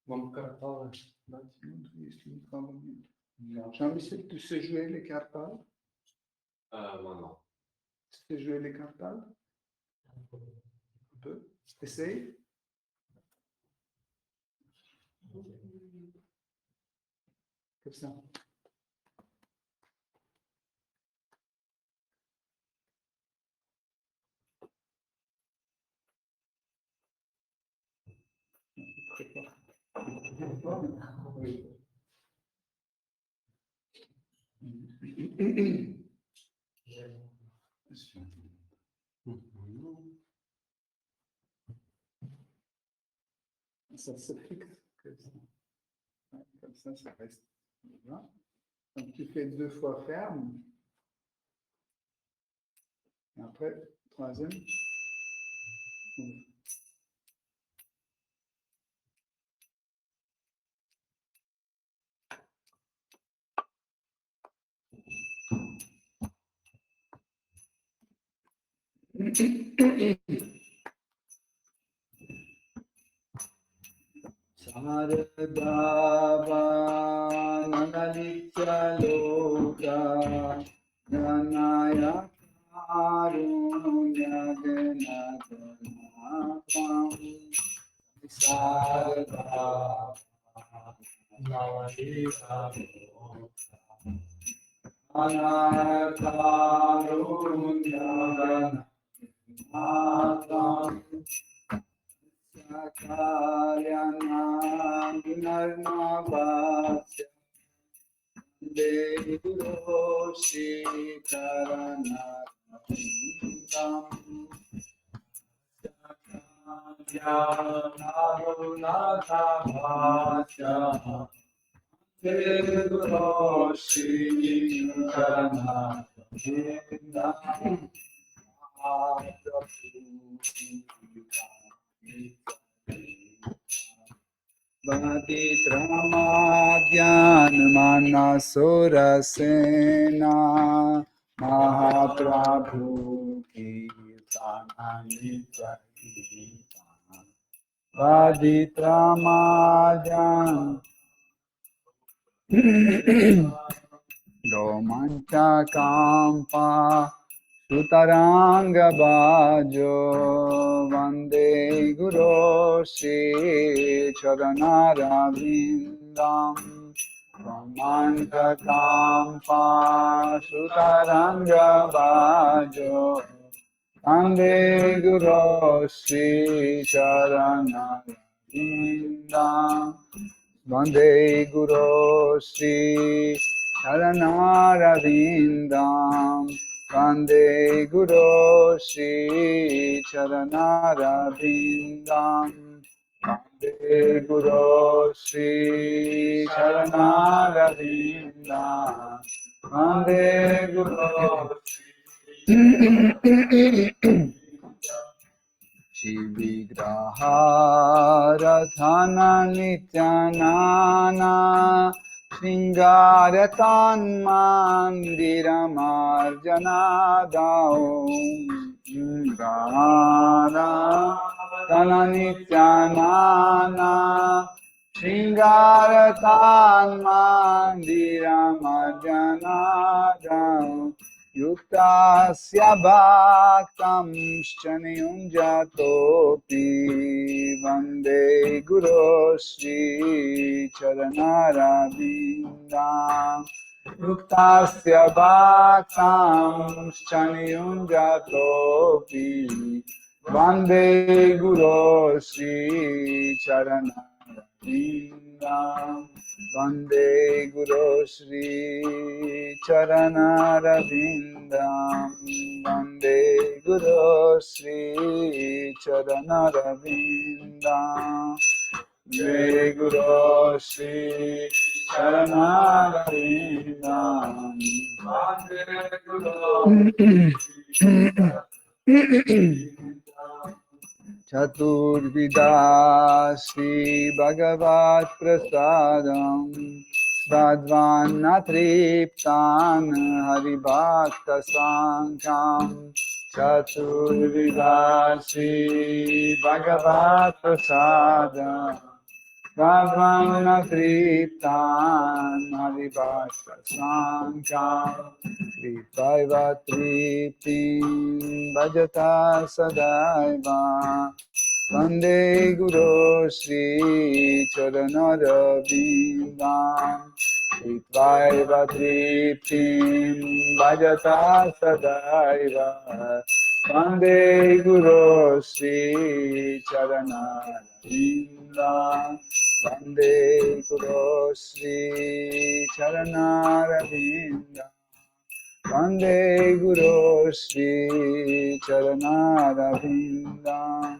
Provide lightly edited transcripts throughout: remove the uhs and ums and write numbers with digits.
Вам карта, если Jean-Michel, tu sais jouer les cartades? Moi non. Tu sais jouer les cartades? Un peu. Essaye. Comme ça. Oui. Ça se fixe comme ça. Ouais, comme ça reste. Voilà. Donc tu fais 2 fois ferme. Et après, troisième. Saradhavanalitya Dhanaya Karunyadanadanapam Saradhavanalitya Sakaryanadunarnavasya Devuroshikaranadam Sakaryanadunarnavasya Devuroshikaranadam Bhati Tramadhyan Manasurasena Mahaprabhu Kirtananitra Bhati Tramadhyan Romancha Kampa Sutaranga Bhajo Vande Guru Shri Charanara Vindam Romancha Kampa Sutaranga Bhajo Vande Guru Shri Charanara Vindam Vande Guru Shri Charanara Vindam Vande Guru Shri Charanara Vindam Vande Guru Shri Charanara Vindam Vande Guru Shivigraharadhana Nityanana Sringaratan Mandiramarjana Dao Sringaradhana Nityanana Sringaratan Mandiramarjana Dao Yuktasya bhaktam shchaniyunjatopi Vande Guru Shri Charanara Vindam Yuktasya bhaktam shchaniyunjatopi Vande Guru Shri Charanara Vindam Vande Guru Shri Charanara Vindam Vande Guru Shri Charanara Vindam Vande Guru Shri Charanara Vindam Vande Guru Chaturvida Shri Bhagavat Prasadam Svadvana Triptan Haribhakta Sankham Chaturvidasi Bhagavat Prasada Bhavana Triptan Harivasa Sankam Tripaiva Triptim Bhajata Sadaiva Vande Guru Shri Charanarabindam Tripaiva Triptim Bhajata Sadaiva Vande Guru Shri Charanarabindam Vande Guru Shri Charanarabindam Vande Guru Shri Charanarabindam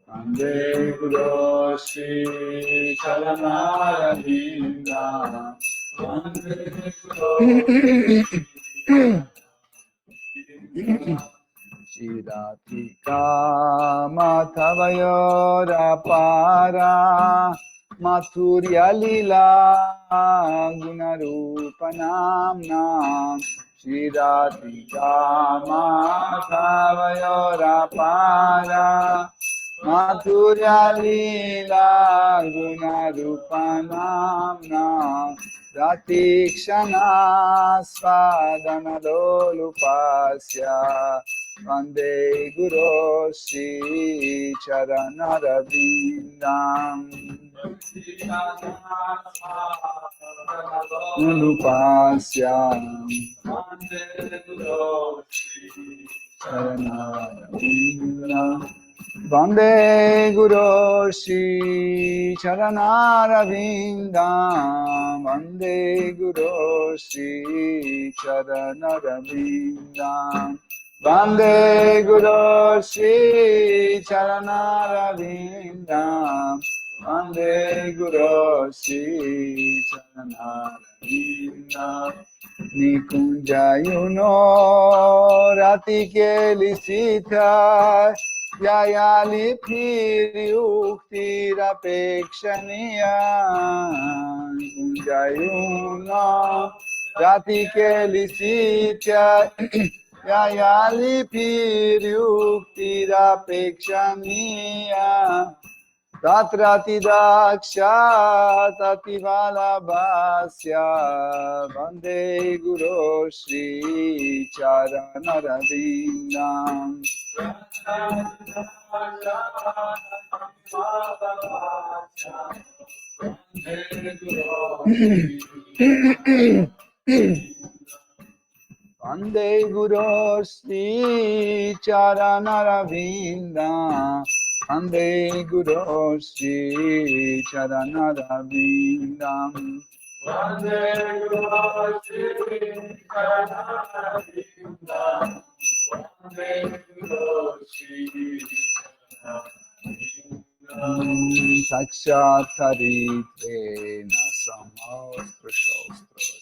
Vande Guru Shri Charanarabindam Vande Guru Shiratika Mathavayora Para Mathurya Lila Gunarupanamna Shiratika Mathavayora Para Mathurya Lila Gunarupanamna Ratikshana Swadana Lolupasya Vande Guru Shri Charanarabindam Nulupasya Vande Guru Shri Charanarabindam Vande Guru Shri Charanarabindam Vande Guru Shri Charanarabindam Vande Guru Shri Charanarabindam Vande Guru Shri Charanarabindam Nikunjayuno Ratike Lisita Yayali Piriuktirapekshanaya Nikunjayuno Ratike Lisita Yayali Piriuktirapekshanaya Tatrati Daksha Tativalabhasya Vande Guru Shri Charanarabindam Vande Guru Shri Charanarabindam Vande Guru Shri Charanarabindam Vande Guru Shri Charanarabindam Vande Guru Shri Charanarabindam Sakshat Haritvena Samastprashostra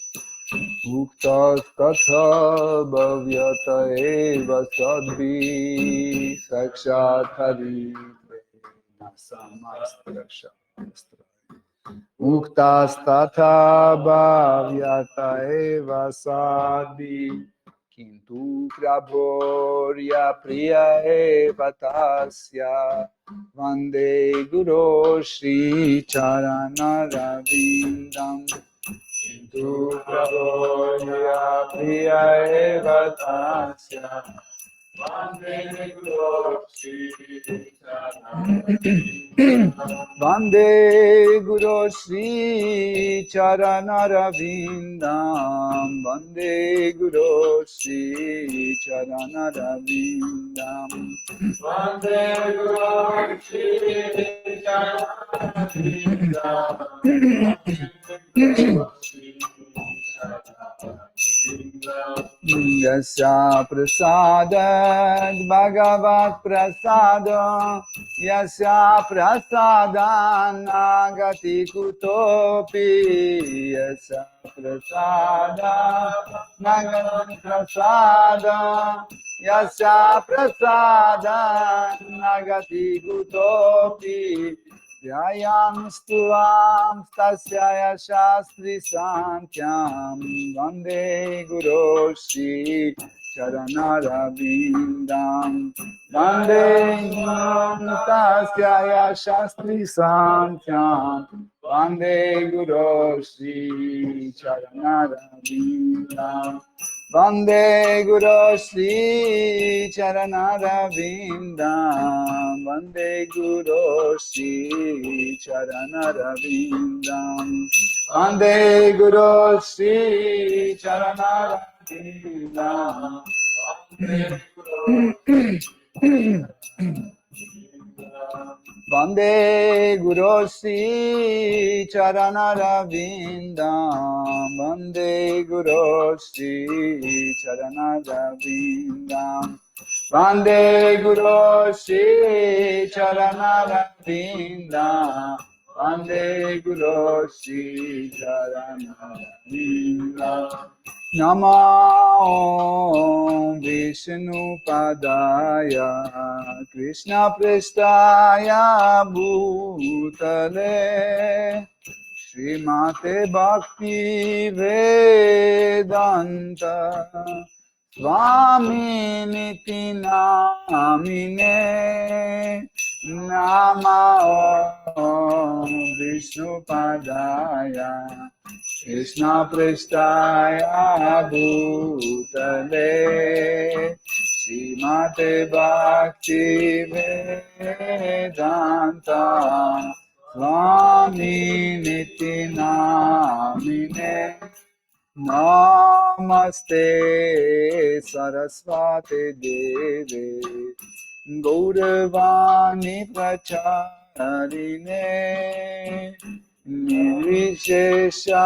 Muktas Katha Bhavyata Eva Sadvi Sakshat Haritvena Samastprashostra Muktas Tatha Bhavyata Eva Sadvi Kintu Prabhorya Priya Eva Tasya Vande Guru Shri Charanarabindam Kintu Prabhorya Priya Eva Tasya Vande Guru Shri Charanarabindam Vande Guru Shri Charanarabindam Vande Guru Shri Charanarabindam Vande Guru Shri Yasya prasadat bhagavat prasada Yasya prasadan nagati kutopi Yasya prasada nagati prasada Yasya prasada nagati kutopi Yayam stuvam stasyaya shastri santyam Vande Guru Shri Charanarabindam Vande Tasya Shastri Samkhyan Vande Guru Shri Charanarabindam Vande Guru Shri Charanarabindam Vande Guru Shri Charanarabindam Vande Guru Shri Charanarabindam Vande Guru Shri Charanarabindam Vande Guru Shri Charanarabindam Vande Guru Shri Charanarabindam Vande Guru Shri Charanarabindam Namo Vishnu Padaya Krishna Prestaya Bhutale Srimate Bhakti Vedanta Swami Niti Namine Namo Vishnu Padaya Krishna Prestaya Bhutale Srimate Bhakti Vedanta Swami Niti Namine Namaste Saraswati Deve Gauravani Pracharine Nirvishesha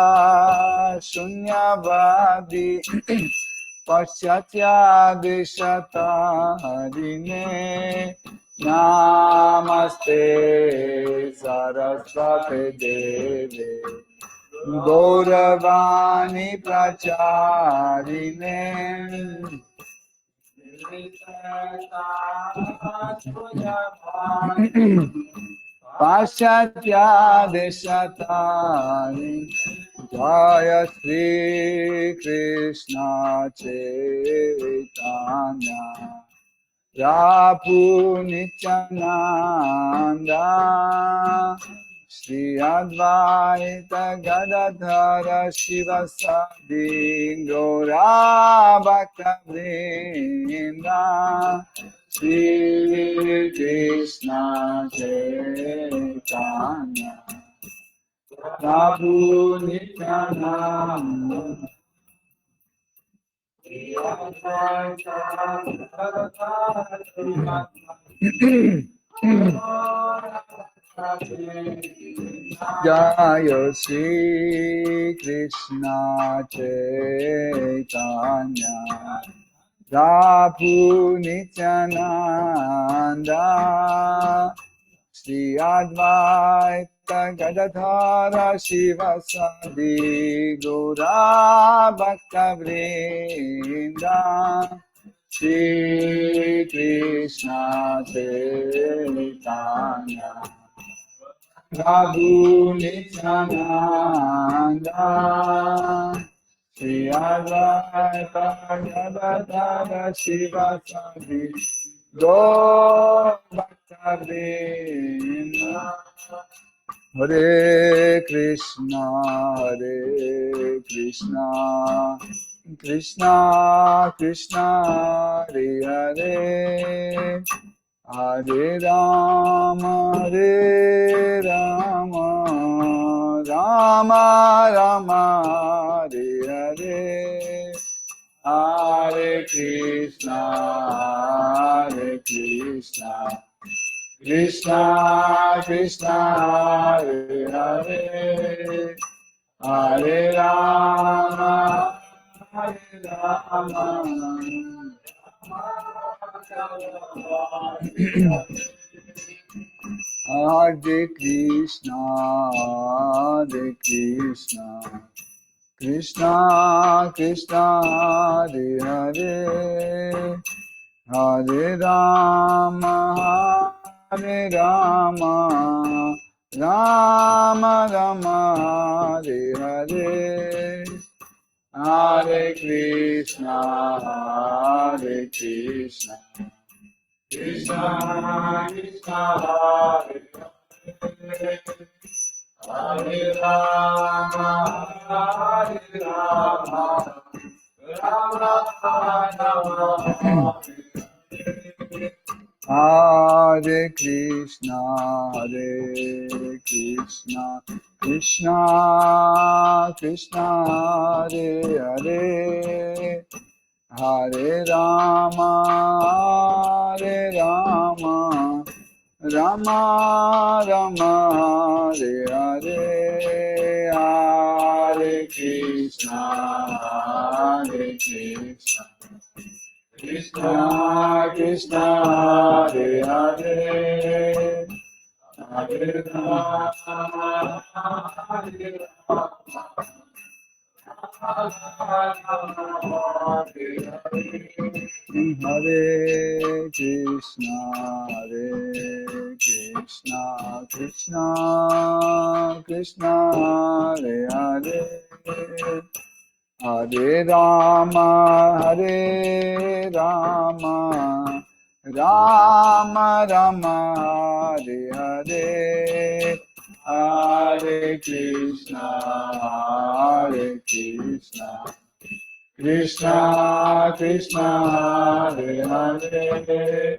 Shunyavadi Paschatya Deshatarine Namaste Saraswati Deve Gauravani Pracharine Paschatya Deshatani Jaya Shri Krishna Chaitanya Prabhu Nityananda Shri Advaita Gadadhara Shivasadi Gaura Bhakta Vrinda Shri Krishna Chaitanya Prabhu Nityananda Jaya Shri Krishna Chaitanya Prabhu Nityananda Shri Advaita Gadadhara Shivasadi Gaura Bhakta Vrinda Shri Krishna Chaitanya Prabhu Nityananda Shri Advaita Gadadhara Shivasadi Gaura Bhakta Vrinda Hare Krishna Krishna Krishna Hare Hare Hare Rama Rama Rama Hare Hare Hare Krishna Krishna Krishna Hare Hare Hare Rama Hare Krishna Krishna Krishna Hare Hare Hare Rama Rama Rama Hare Hare Hare Krishna, Hare Krishna, Krishna Krishna, Hare Hare, Hare Rama, Hare Rama, Rama Rama, Hare Krishna, Hare Krishna, Krishna Krishna, Hare Hare, Hare Rama, Hare Rama, Rama Rama, Hare Hare, Hare Krishna, Hare Krishna, Krishna Krishna, Hare Hare, Hare Rama, Hare Rama, Hare Krishna, Hare Krishna, Krishna Krishna, Hare Hare, Hare Rama, Hare Rama, Rama Rama, Hare Hare, Hare Krishna, Hare Krishna, Krishna Krishna, Hare Hare,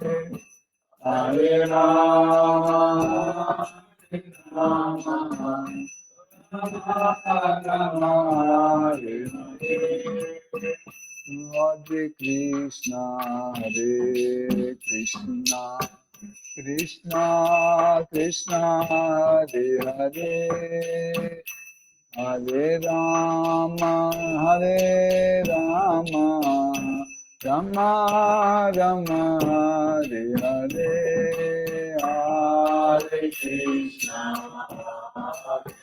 Hare Rama, Hare Rama, Rama Hare Hare, Hare Krishna, Hare Krishna, Krishna Krishna, Hare Hare, Hare Rama, Hare Rama, Rama Rama, Hare Hare, Hare Krishna, Hare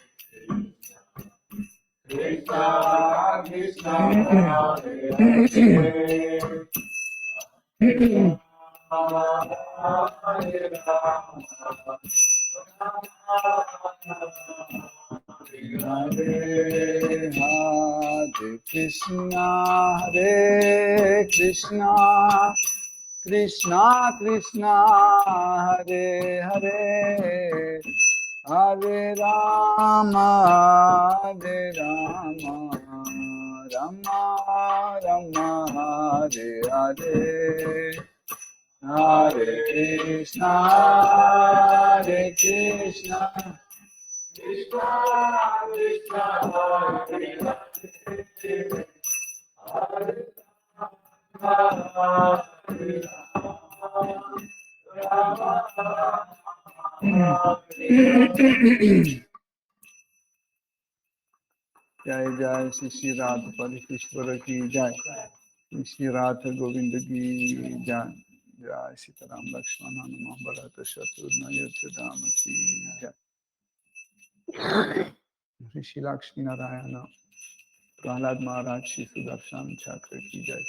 Krishna, Krishna Hare Hare, Hare Rama, Hare Rama, Hare Hare Krishna, Hare Krishna, Krishna Krishna, Hare Hare, Hare Rama, Hare Rama, Rama Rama, Hare Hare, Hare Krishna, Hare Krishna, Krishna Krishna, Hare Hare, Hare Rama, Hare Rama, जय जय श्री श्री राधपति ईश्वर की जय, श्री राधा गोविंद की जय, जय सीताराम लक्ष्मण हनुमान भरत शत्रुघ्न दाम की जय, ऋषि लक्ष्मी नारायण प्रहलाद महाराज श्री सुदर्शन चक्र की जय,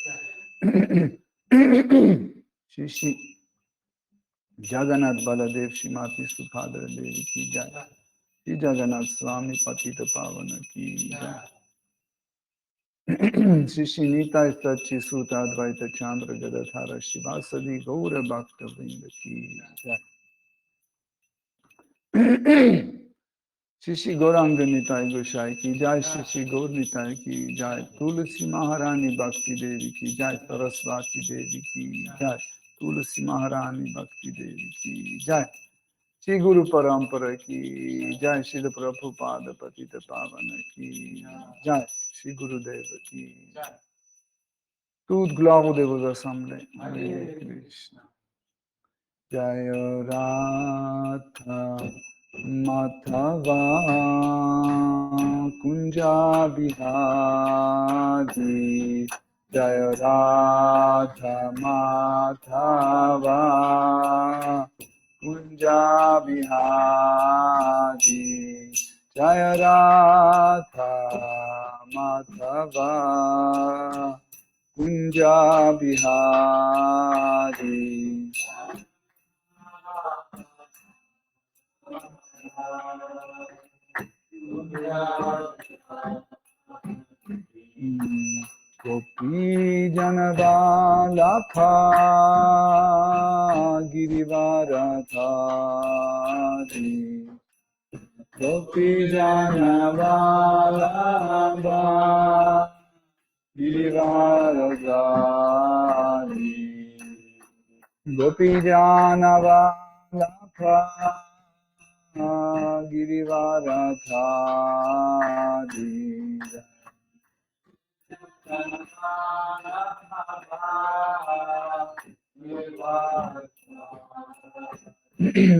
श्री श्री जगन्नाथ बलदेव श्री माता सुभद्रा देवी की जय, श्री जगन्नाथ स्वामी पतित पावन की जय, श्री श्री निताय सच्ची सूत अद्वैत चंद्र गदाधर शिवासदि गौर भक्त वृंद की जय, श्री श्री गौरांग निताय गोसाई की जय, श्री श्री गौर निताय की जय, तुलसी महारानी भक्ति देवी की जय, सरस्वती देवी की जय, तुलसी महारानी भक्ति देवी की जय, श्री गुरु परंपरा की जय, श्री प्रभुपाद पतित पावन की जय, श्री गुरुदेव की जय, Toute gloire au Dévos assemblés. Hare Krishna. Jaya Radha Madhava Kunja Bihari. Jaya Radha Madhava Kunja Bihari. Jaya Radha Madhava Kunja Bihari. Gopi Janabalakha Girivaradhari Gopi Janabalakha Girivaradhari Gopi Janabalakha Girivaradhari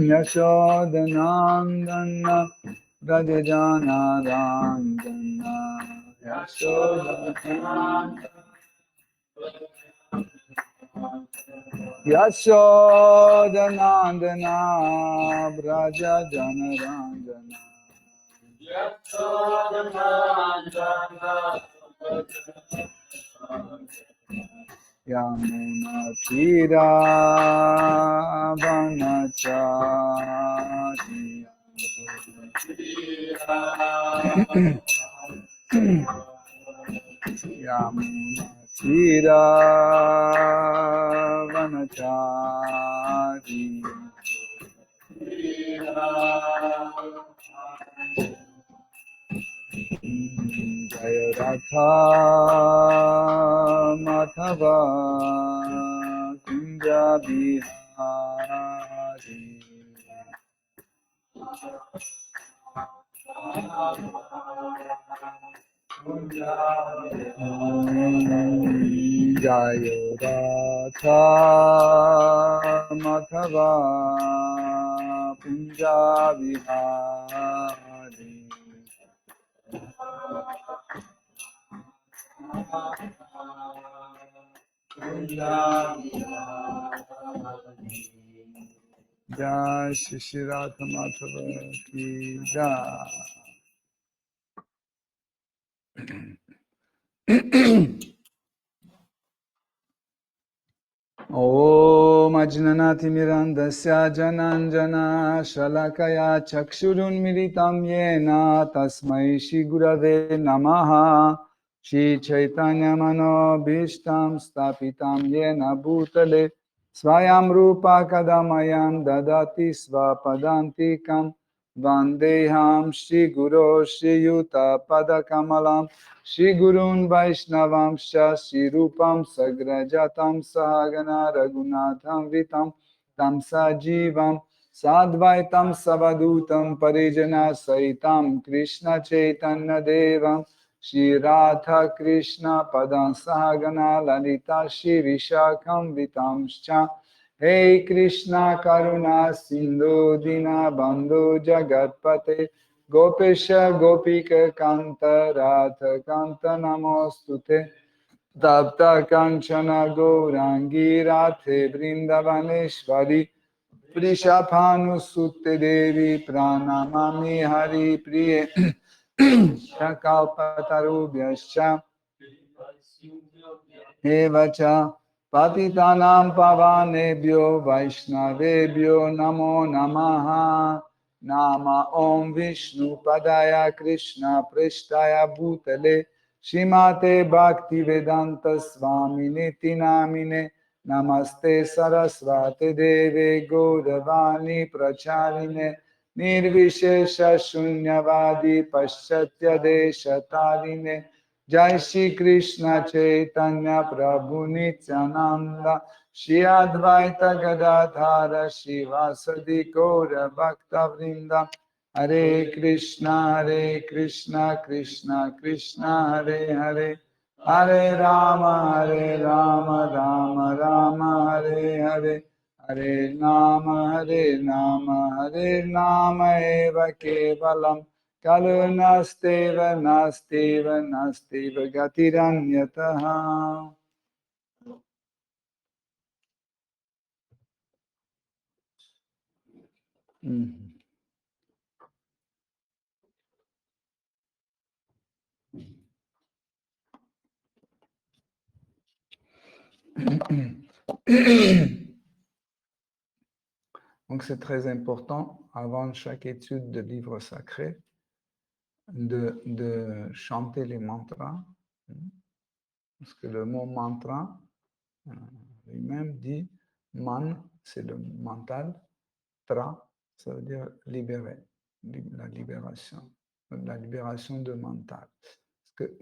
Yashodanandana Brajajanarandana Yashodanandana Brajajanarandana Yamuna Tira Vanachari Yamuna Tira Vanachari Jaya Radha Madhava Kunja Bihari Jaya Radha Madhava Kunja Bihari Jai Shri Radha Madhava Ki Jai. Om Ajnanati Mirandasya Jananjana Shalakaya Chakshurunmilitam Yena Tasmai Shri Gurave Namaha Shri Chaitanya Manobhishtam Stapitam Yena Bhutale Swayam Rupa Kadamayam Dadati Svapadantikam Vandeham Shri Guru Shri Yuta Padakamalam Shri Gurun Vaishnavamsha Shri Rupam Sagrajatam Sahagana Raghunatham Vitam Tam Sajivam Sadvaitam Savadutam Parijana Saitam Krishna Chaitanya Devam Shri Radha Krishna Padam Sahagana Lalita Shri Vishakam Vitamscha Hey Krishna Karuna Sindhu Dina Bandhu Jagatpate Gopesha Gopika Kanta Radha Kanta Namostute Tapta Kanchana Gourangi Radhe Vrindavaneshwari Prishabhanu Sutte Devi Pranamami Hari Priye Shakalpatarubhyascha Evacha Patitanam Pavanebhyo Vaishnavebhyo Namo Namaha Nama Om Vishnu Padaya Krishna Preshtaya Bhutale Shrimate Bhakti Vedanta Swami Niti Namine Namaste Saraswate Deve Gauravani Pracharine Nirvishesha Shunyavadi Paschatya Deshatarine Jai Shri Krishna Chaitanya Prabhu Nityananda Shri Advaita Gadadhara Shivasadi Gaura Bhakta Vrinda Hare Krishna Krishna Krishna Hare Hare Hare Rama Rama Rama Hare Hare Hare Nama Hare Nama Eva Kevalam Kalu nastiva gatiranyataha. Donc c'est très important, avant chaque étude de livre sacré, de chanter les mantras Parce que le mot mantra lui-même dit man, c'est le mental, tra, ça veut dire libérer, la libération de mental. Parce que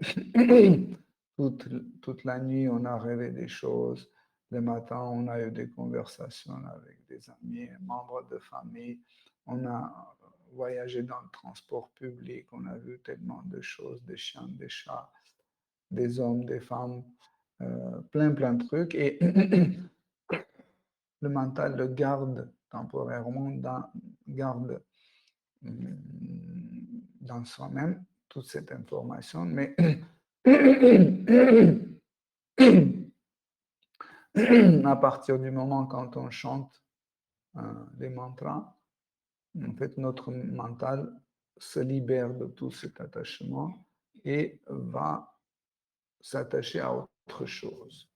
toute la nuit, on a rêvé des choses. Le matin, on a eu des conversations avec des amis, membres de famille. On a voyagé dans le transport public. On a vu tellement de choses, des chiens, des chats, des hommes, des femmes, plein de trucs. Et le mental le garde temporairement, garde dans soi-même toute cette information, mais à partir du moment quand on chante les mantras, en fait, notre mental se libère de tout cet attachement et va s'attacher à autre chose.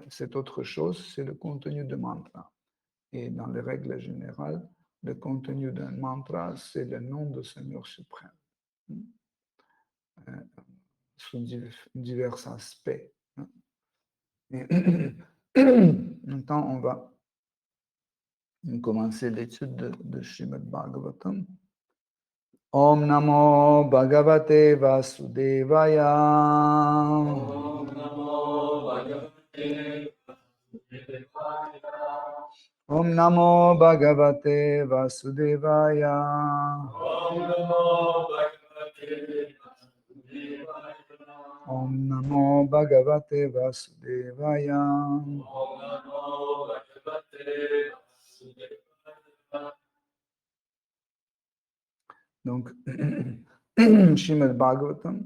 Cette autre chose, c'est le contenu de mantra. Et dans les règles générales, le contenu d'un mantra, c'est le nom de Seigneur suprême, sous divers aspects. Et maintenant, on va commencer l'étude de Srimad Bhagavatam. Om Namo Bhagavate Vasudevaya. Om Namo Bhagavate Vasudevaya. Om Namo Bhagavate Vasudevaya. Om Namo Bhagavate Vasudevaya. Om Namo Bhagavate Vasudevaya. Om Namo Bhagavate Vasudevaya. Donc, Srimad Bhagavatam,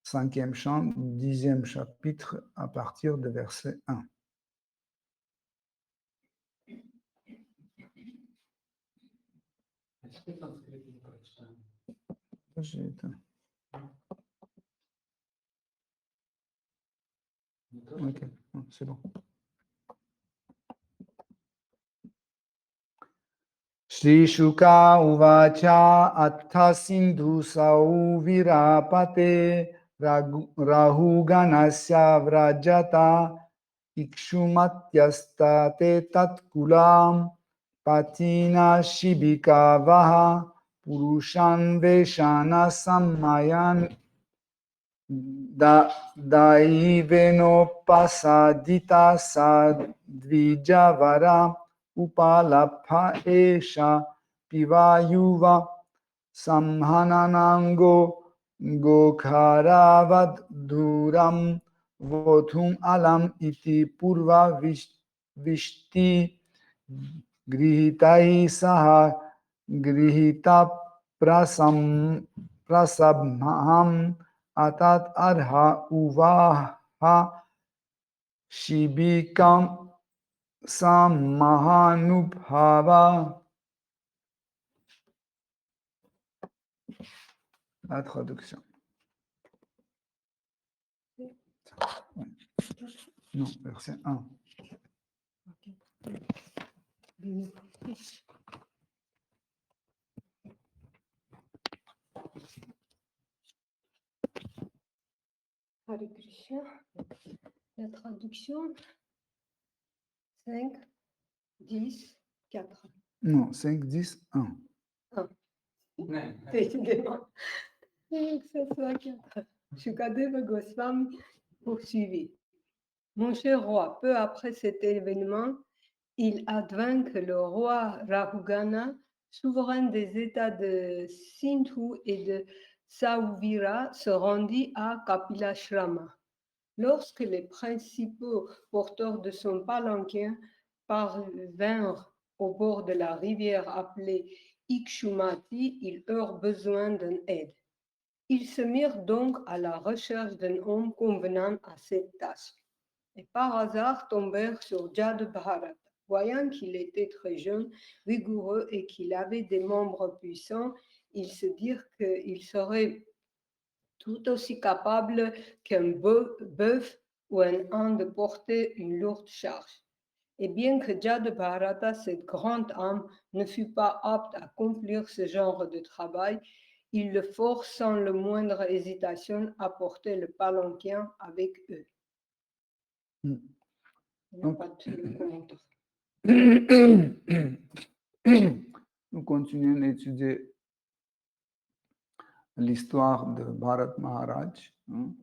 5e chant, 10e chapitre, à partir de verset 1. Est-ce que sanskrit est protestant? J'ai éteint. Ok, c'est bon. Shri Shuka Uvacha Atha Sindhu Sau Virapate Rahu Ganasya Vrajata Ikshumatyasta Te Tatkulam Patina Shibika Vaha Purushan Veshana Sammayan Daiveno Pasadita Sadvijavara Upalapha Esha Pivayuva Samhananango Gokharavad Duram Vothum Alam Iti Purva Vishti Grihitai Saha Grihita Prasabham Atat Arha Uvaha Shibikam Sammahanubhava. La traduction. Non, verset 1. Hare Krishna. La traduction 5, 10, 4. Non, 5, 10, 1. Décidément. Que ce soit 4. Shukadeva Goswami poursuivit. Mon cher roi, peu après cet événement, il advint que le roi Rahugana, souverain des États de Sindhu et de Sauvira, se rendit à Kapilashrama. Lorsque les principaux porteurs de son palanquin parvinrent au bord de la rivière appelée Ikshumati, ils eurent besoin d'une aide. Ils se mirent donc à la recherche d'un homme convenant à cette tâche. Et par hasard tombèrent sur Jadabharata. Voyant qu'il était très jeune, vigoureux et qu'il avait des membres puissants, ils se dirent qu'il serait tout aussi capable qu'un bœuf ou un âne de porter une lourde charge. Et bien que Jadabharata, cette grande âme, ne fût pas apte à accomplir ce genre de travail, ils le forcent sans la moindre hésitation à porter le palanquin avec eux. Mm. Il n'y a pas de commentaire. Nous continuons d'étudier l'histoire de Bharat Maharaj, hein,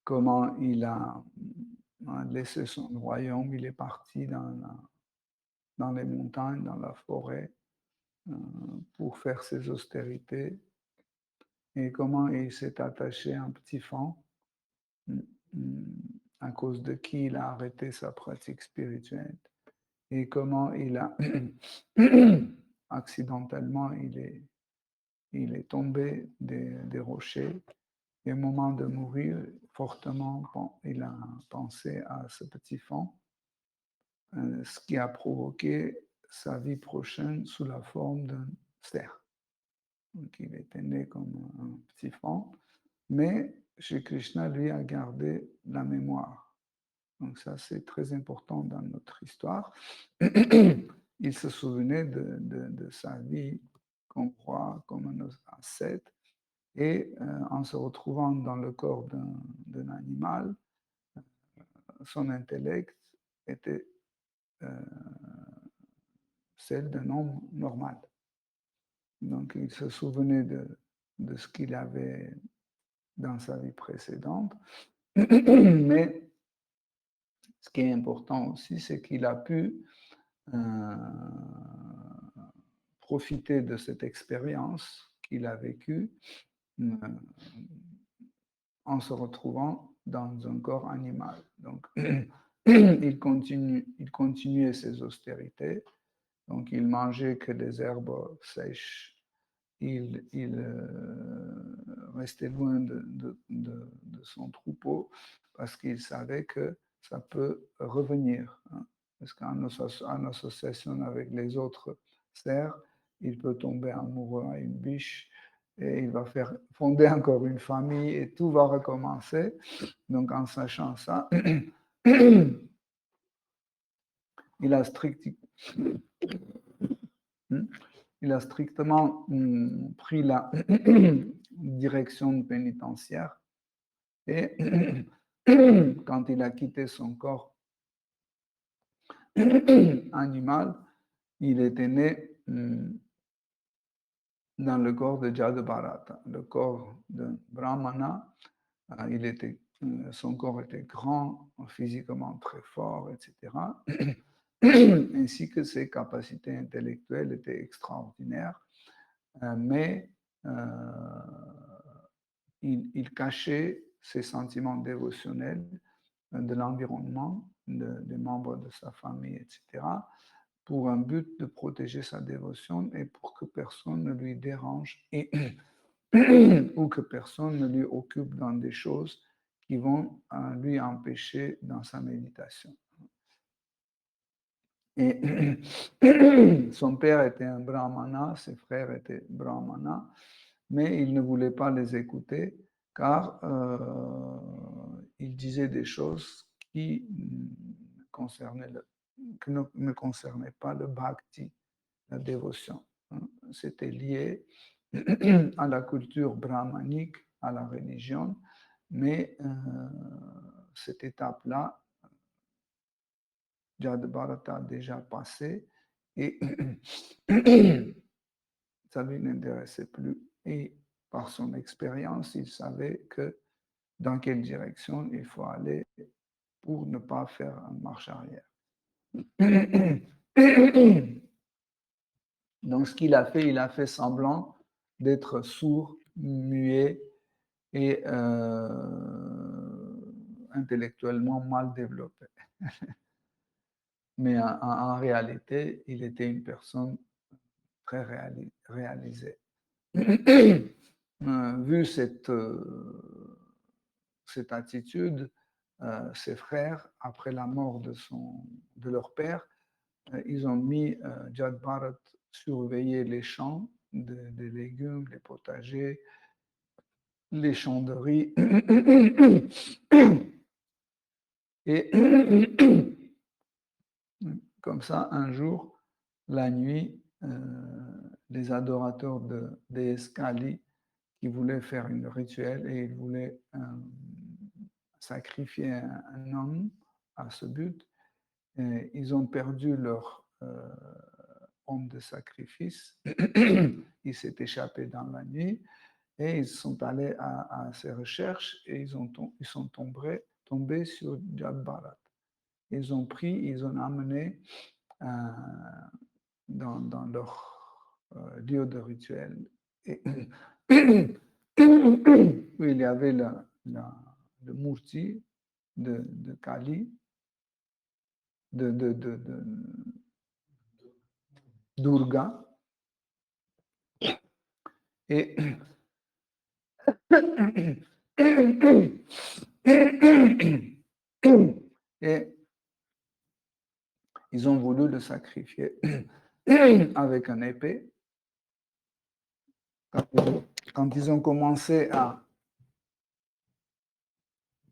comment il a laissé son royaume, il est parti dans les montagnes, dans la forêt, pour faire ses austérités, et comment il s'est attaché à un petit fan, à cause de qui il a arrêté sa pratique spirituelle, et comment il a accidentellement, il est tombé des rochers, et au moment de mourir, fortement, il a pensé à ce petit fan, ce qui a provoqué sa vie prochaine sous la forme d'un cerf. Donc, il était né comme un petit fan, mais Shri Krishna, lui, a gardé la mémoire. Donc, ça, c'est très important dans notre histoire. Il se souvenait de sa vie qu'on croit comme un ascète, et en se retrouvant dans le corps d'un animal, son intellect était celle d'un homme normal. Donc, il se souvenait de ce qu'il avait dans sa vie précédente. Mais ce qui est important aussi, c'est qu'il a pu profiter de cette expérience qu'il a vécue en se retrouvant dans un corps animal. Donc, il continuait ses austérités. Donc, il mangeait que des herbes sèches. Il restait loin de son troupeau parce qu'il savait que ça peut revenir. Hein, parce qu'en association avec les autres cerfs, il peut tomber amoureux à une biche et il va faire fonder encore une famille et tout va recommencer. Donc, en sachant ça, il a strictement pris la direction pénitentiaire, et quand il a quitté son corps animal, il était né dans le corps de Jadabharata, le corps de Brahmana. Son corps était grand, physiquement très fort, etc. Ainsi que ses capacités intellectuelles étaient extraordinaires. Mais il cachait ses sentiments dévotionnels de l'environnement, des membres de sa famille, etc., pour un but de protéger sa dévotion et pour que personne ne lui dérange et ou que personne ne lui occupe dans des choses qui vont lui empêcher dans sa méditation. Et son père était un brahmana, ses frères étaient brahmanas, mais il ne voulait pas les écouter car il disait des choses qui ne concernaient pas le bhakti, la dévotion. C'était lié à la culture brahmanique, à la religion, mais cette étape-là, Jadabharata a déjà passé et ça ne lui n'intéressait plus. Et par son expérience, il savait que dans quelle direction il faut aller pour ne pas faire une marche arrière. Donc, ce qu'il il a fait semblant d'être sourd, muet et intellectuellement mal développé. Mais en réalité, il était une personne très réalisée. Vu cette attitude, ses frères, après la mort de leur père, ils ont mis Jadbharat surveiller les champs des légumes, les potagers, les champs de riz. Et comme ça, un jour, la nuit, les adorateurs de déesse Kali qui voulaient faire un rituel et ils voulaient sacrifier un homme à ce but. Et ils ont perdu leur homme de sacrifice. Il s'est échappé dans la nuit et ils sont allés à ses recherches et ils sont tombés sur Jad Bharat. Ils ont amené dans leur lieu de rituel. Et où il y avait le Murti de Kali, de Durga. Et ils ont voulu le sacrifier avec un épée. Quand ils ont commencé à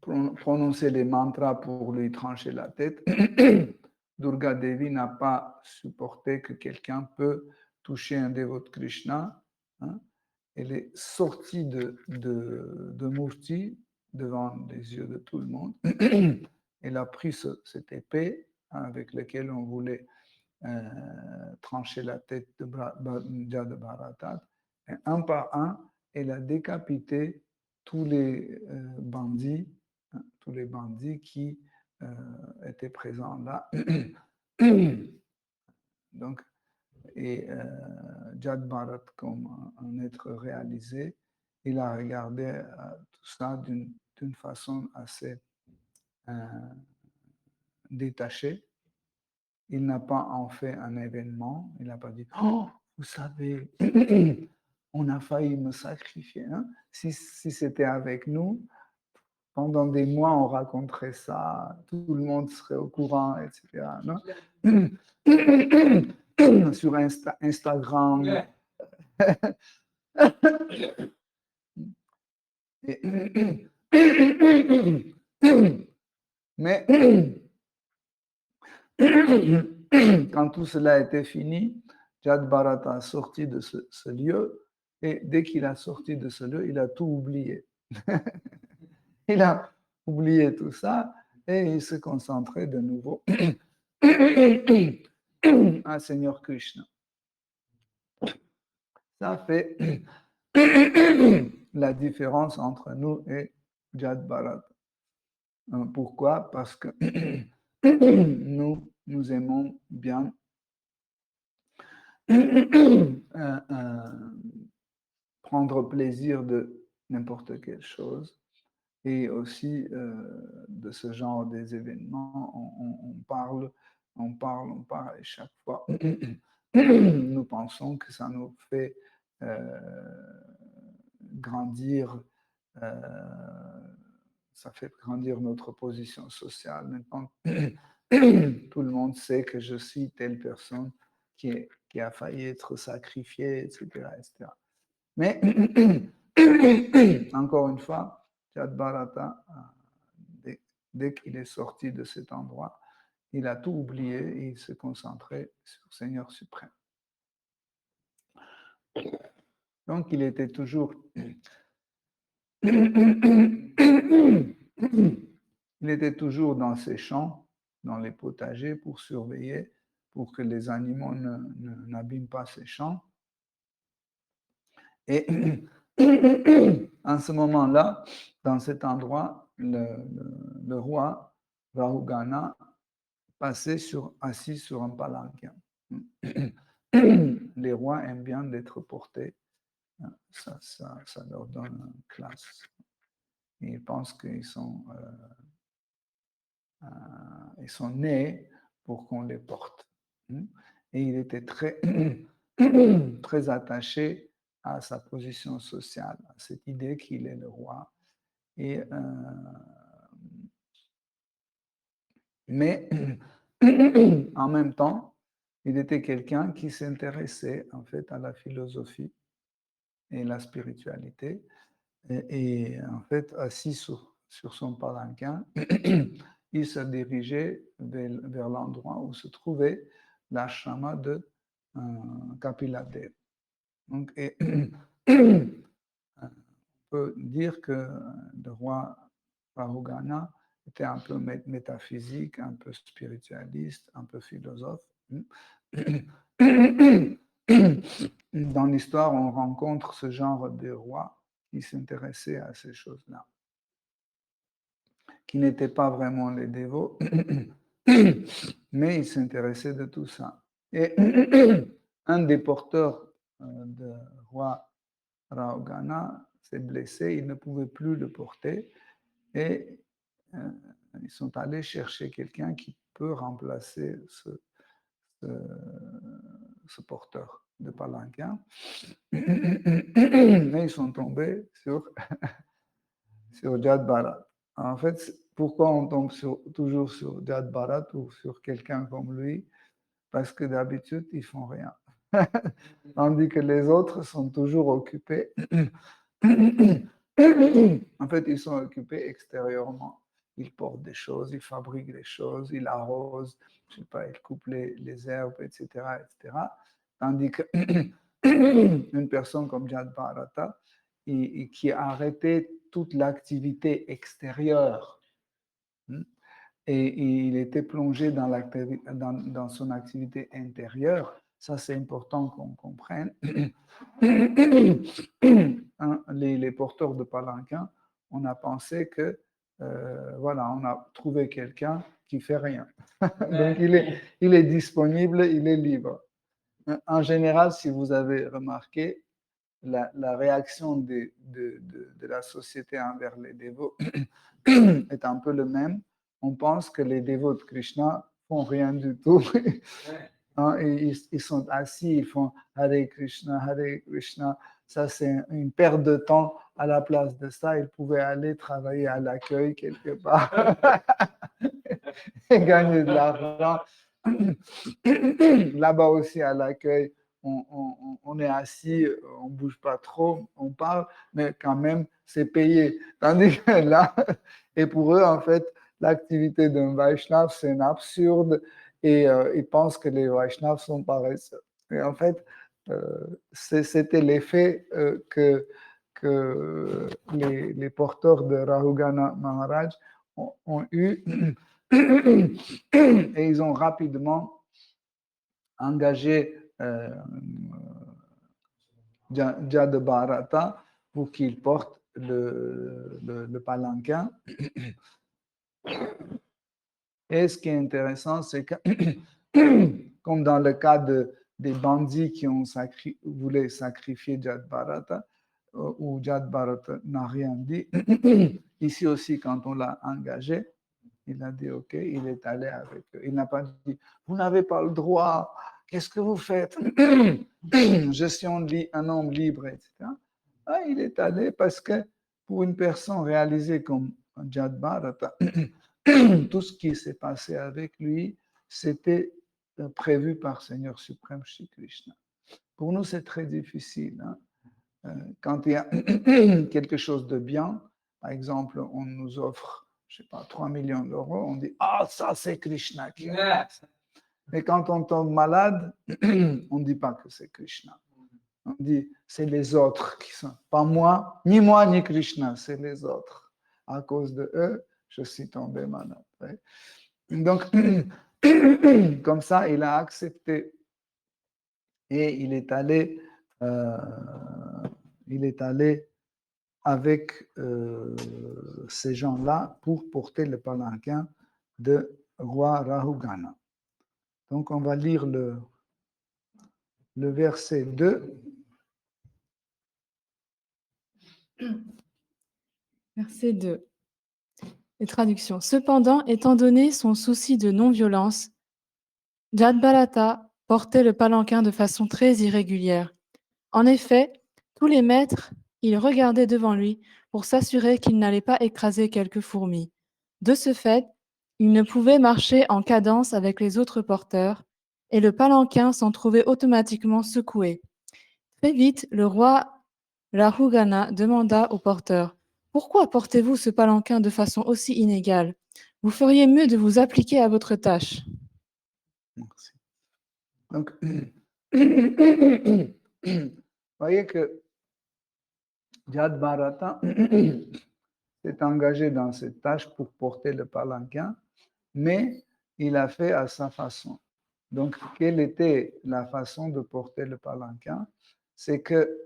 prononcer les mantras pour lui trancher la tête, Durga Devi n'a pas supporté que quelqu'un peut toucher un dévot de Krishna. Hein. Elle est sortie de Murti devant les yeux de tout le monde. Elle a pris cette épée avec laquelle on voulait trancher la tête de Jad Bharatat. Et un par un, elle a décapité tous les bandits, qui étaient présents là. Donc, et Jad Bharat, comme un être réalisé, il a regardé tout ça d'une façon assez détachée. Il n'a pas en fait un événement. Il n'a pas dit « Oh, vous savez, on a failli me sacrifier. Hein? Si c'était avec nous, pendant des mois, on raconterait ça. Tout le monde serait au courant, etc. » Non? Sur Instagram. Mais quand tout cela était fini, Jad Bharat a sorti de ce lieu et dès qu'il a sorti de ce lieu, il a tout oublié. Il a oublié tout ça et il se concentrait de nouveau à Seigneur Krishna. Ça fait la différence entre nous et Jad Bharat. Pourquoi? Parce que nous aimons bien prendre plaisir de n'importe quelle chose et aussi de ce genre des événements. On parle et chaque fois nous pensons que ça nous fait grandir, ça fait grandir notre position sociale. Maintenant, tout le monde sait que je suis telle personne qui a failli être sacrifiée, etc. etc. Mais, encore une fois, Jad Bharata, dès qu'il est sorti de cet endroit, il a tout oublié et il se concentrait sur le Seigneur suprême. Donc, il était toujours dans ses champs, dans les potagers, pour surveiller, pour que les animaux n'abîment pas ses champs. Et en ce moment-là, dans cet endroit, le roi Rahugana passait assis sur un palanquin. Les rois aiment bien d'être portés. Ça leur donne une classe. Ils pensent qu'ils sont nés pour qu'on les porte. Et il était très, très attaché à sa position sociale, à cette idée qu'il est le roi. Mais en même temps, il était quelqu'un qui s'intéressait en fait à la philosophie et la spiritualité. Et en fait, assis sur son palanquin, il se dirigeait vers l'endroit où se trouvait l'ashrama de Kapila Dev. Donc, peut dire que le roi Rahugana était un peu métaphysique, un peu spiritualiste, un peu philosophe. Dans l'histoire, on rencontre ce genre de roi qui s'intéressait à ces choses-là, qui n'étaient pas vraiment les dévots, mais ils s'intéressaient de tout ça. Et un des porteurs de roi Rahugana s'est blessé, il ne pouvait plus le porter, et ils sont allés chercher quelqu'un qui peut remplacer ce porteur de palanquin. Mais ils sont tombés sur Jad Bharat. En fait, pourquoi on tombe toujours sur Jad Bharat ou sur quelqu'un comme lui? Parce que d'habitude, ils font rien. Tandis que les autres sont toujours occupés. En fait, ils sont occupés extérieurement. Ils portent des choses, ils fabriquent des choses, ils arrosent, je sais pas, ils coupent les herbes, etc., etc. Tandis qu'une personne comme Jad Bharata, qui a arrêté toute l'activité extérieure, et il était plongé dans son activité intérieure, ça c'est important qu'on comprenne. Les porteurs de palanquin, on a pensé que, voilà, on a trouvé quelqu'un qui fait rien. Donc il est disponible, il est libre. En général, si vous avez remarqué, la réaction de la société envers les dévots est un peu le même. On pense que les dévots de Krishna font rien du tout. Hein, ils sont assis, ils font Hare Krishna, ça c'est une perte de temps. À la place de ça, ils pouvaient aller travailler à l'accueil quelque part et gagner de l'argent. Là-bas aussi, à l'accueil, on est assis, on ne bouge pas trop, on parle, mais quand même, c'est payé. Tandis que là, et pour eux, en fait, l'activité d'un Vaishnav, c'est un absurde et ils pensent que les Vaishnavs sont paresseux. Et en fait, c'était l'effet que les porteurs de Rahugana Maharaj ont eu et ils ont rapidement engagé Jad Bharata pour qu'il porte le palanquin. Et ce qui est intéressant, c'est que, comme dans le cas des bandits qui voulaient sacrifier Jad Bharata, où Jad Bharata n'a rien dit, ici aussi, quand on l'a engagé, il a dit OK, il est allé avec eux. Il n'a pas dit, vous n'avez pas le droit, qu'est-ce que vous faites? Je suis un homme libre, etc. Ah, il est allé parce que pour une personne réalisée comme Jad Bharata, tout ce qui s'est passé avec lui, c'était prévu par Seigneur suprême Shri Krishna. Pour nous, c'est très difficile. Hein? Quand il y a quelque chose de bien, par exemple, on nous offre, je ne sais pas, 3 millions d'euros, on dit, ah, ça c'est Krishna qui a fait ça. Mais quand on tombe malade, on ne dit pas que c'est Krishna. On dit, c'est les autres qui sont, pas moi, ni Krishna, c'est les autres. À cause de eux, je suis tombé malade. Ouais. Donc, comme ça, il a accepté et il est allé avec ces gens-là pour porter le palanquin de roi Rahugana. Donc, on va lire le verset 2. Verset 2. Les traductions. Cependant, étant donné son souci de non-violence, Jad Bharata portait le palanquin de façon très irrégulière. En effet, tous les mètres, il regardait devant lui pour s'assurer qu'il n'allait pas écraser quelques fourmis. De ce fait, il ne pouvait marcher en cadence avec les autres porteurs, et le palanquin s'en trouvait automatiquement secoué. Très vite, le roi Rahugana demanda au porteur : « Pourquoi portez-vous ce palanquin de façon aussi inégale ? Vous feriez mieux de vous appliquer à votre tâche. » Merci. Donc, vous voyez que Jad Bharata s'est engagé dans cette tâche pour porter le palanquin, mais il a fait à sa façon. Donc, quelle était la façon de porter le palanquin? C'est que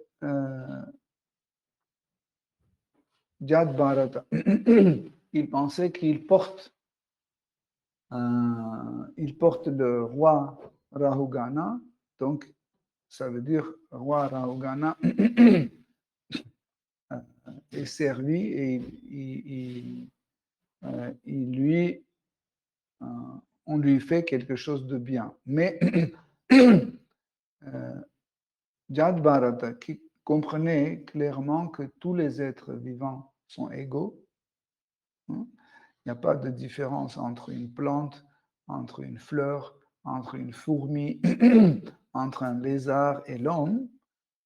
Jad Bharata, il pensait qu'il porte le roi Rahugana, donc ça veut dire roi Rahugana est servi et on lui fait quelque chose de bien. Mais Jad Bharata, qui comprenait clairement que tous les êtres vivants sont égaux, hein, il n'y a pas de différence entre une plante, entre une fleur, entre une fourmi, entre un lézard et l'homme.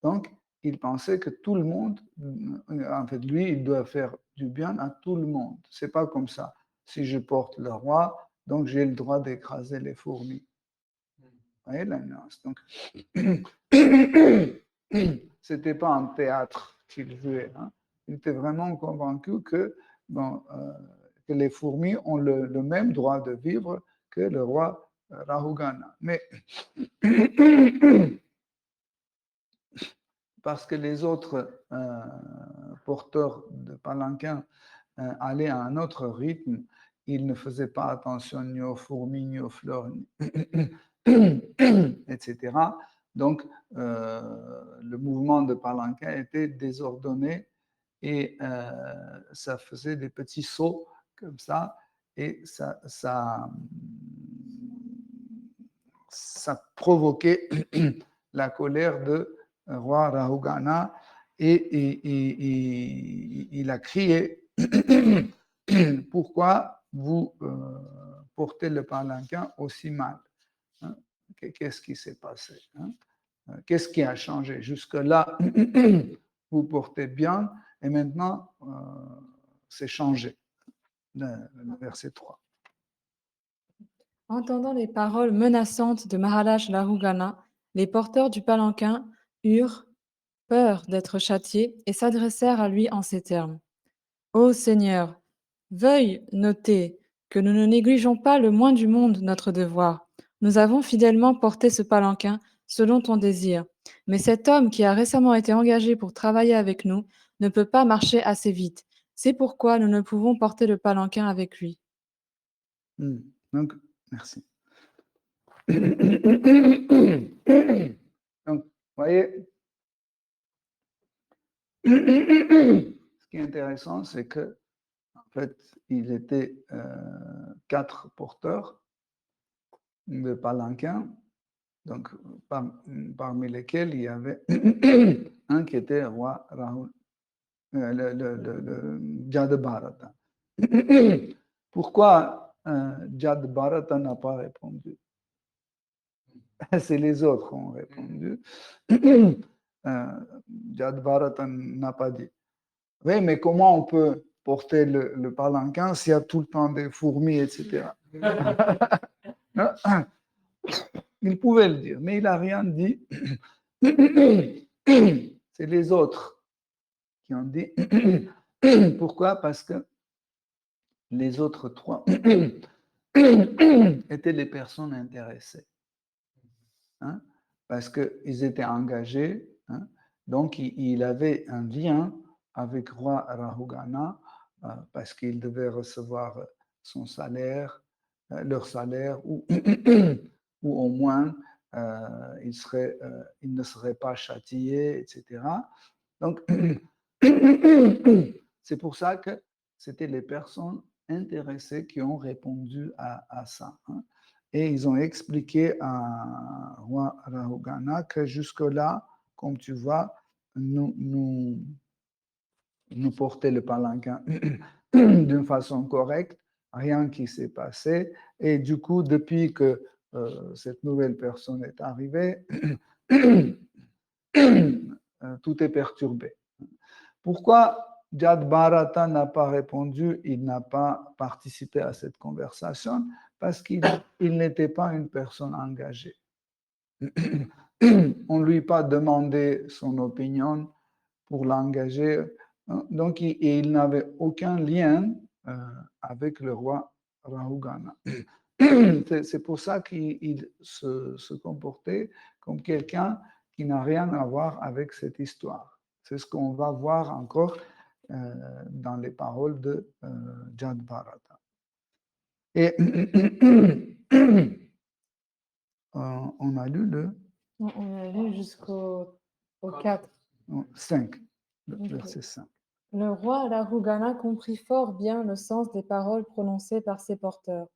Donc, il pensait que tout le monde, en fait, lui, il doit faire du bien à tout le monde. C'est pas comme ça. Si je porte le roi, donc j'ai le droit d'écraser les fourmis. Vous voyez la nuance. Donc, c'était pas un théâtre qu'il jouait. Hein. Il était vraiment convaincu que, bon, que les fourmis ont le même droit de vivre que le roi Rahugana. Mais parce que les autres porteurs de palanquin allaient à un autre rythme, ils ne faisaient pas attention ni aux fourmis, ni aux fleurs, etc. Donc, le mouvement de palanquin était désordonné et ça faisait des petits sauts comme ça et ça provoquait la colère de roi Rahugana et il a crié pourquoi vous portez le palanquin aussi mal, hein? Qu'est-ce qui s'est passé, hein? Qu'est-ce qui a changé? Jusque-là, vous portez bien et maintenant, c'est changé. Le verset 3. Entendant les paroles menaçantes de Maharaj Rahugana, les porteurs du palanquin eurent peur d'être châtiés et s'adressèrent à lui en ces termes. Ô Seigneur, veuille noter que nous ne négligeons pas le moins du monde notre devoir. Nous avons fidèlement porté ce palanquin selon ton désir. Mais cet homme qui a récemment été engagé pour travailler avec nous ne peut pas marcher assez vite. C'est pourquoi nous ne pouvons porter le palanquin avec lui. Donc, merci. Donc, vous voyez, ce qui est intéressant, c'est que, en fait, il était 4 porteurs de palanquin, donc parmi lesquels il y avait un qui était roi Rahul, le Jad Bharata. Pourquoi Jad Bharata n'a pas répondu? C'est les autres qui ont répondu. Jad Bharata n'a pas dit. Oui, mais comment on peut porter le palanquin s'il y a tout le temps des fourmis, etc. Il pouvait le dire, mais il n'a rien dit. C'est les autres qui ont dit. Pourquoi? Parce que les autres 3 étaient les personnes intéressées. Hein? Parce qu'ils étaient engagés. Hein? Donc, il avait un lien avec roi Rahugana parce qu'il devait recevoir son salaire, leur salaire, ou au moins il ne serait pas châtié, etc. Donc, c'est pour ça que c'était les personnes intéressées qui ont répondu à ça. Hein. Et ils ont expliqué à roi Rahugana que jusque-là, comme tu vois, nous porter le palanquin d'une façon correcte, rien qui s'est passé. Et du coup, depuis que cette nouvelle personne est arrivée, tout est perturbé. Pourquoi Jad Bharata n'a pas répondu, il n'a pas participé à cette conversation? Parce qu'il n'était pas une personne engagée. On ne lui a pas demandé son opinion pour l'engager. Donc, il n'avait aucun lien avec le roi Rahugana. C'est pour ça qu'il se comportait comme quelqu'un qui n'a rien à voir avec cette histoire. C'est ce qu'on va voir encore dans les paroles de Jad Bharata. Et on a lu le On a lu jusqu'au 4. 5, Ok. verset 5. Le roi Rahugana comprit fort bien le sens des paroles prononcées par ses porteurs,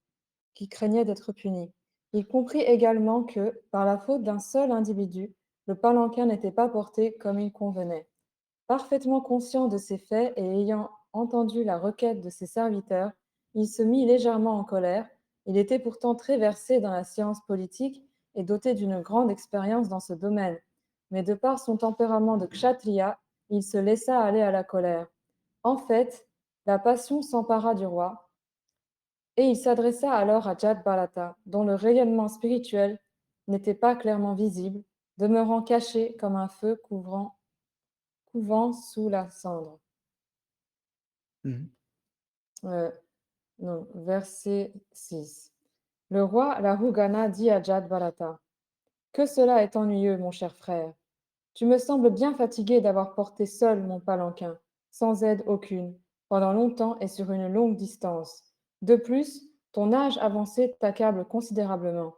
qui craignaient d'être punis. Il comprit également que, par la faute d'un seul individu, le palanquin n'était pas porté comme il convenait. Parfaitement conscient de ces faits et ayant entendu la requête de ses serviteurs, il se mit légèrement en colère. Il était pourtant très versé dans la science politique et doté d'une grande expérience dans ce domaine. Mais de par son tempérament de kshatriya, il se laissa aller à la colère. En fait, la passion s'empara du roi et il s'adressa alors à Jad Bharata, dont le rayonnement spirituel n'était pas clairement visible, demeurant caché comme un feu couvant sous la cendre. Non, verset 6. Le roi Rahugana dit à Jad Bharata: Que cela est ennuyeux, mon cher frère. Tu me sembles bien fatigué d'avoir porté seul mon palanquin, sans aide aucune, pendant longtemps et sur une longue distance. De plus, ton âge avancé t'accable considérablement.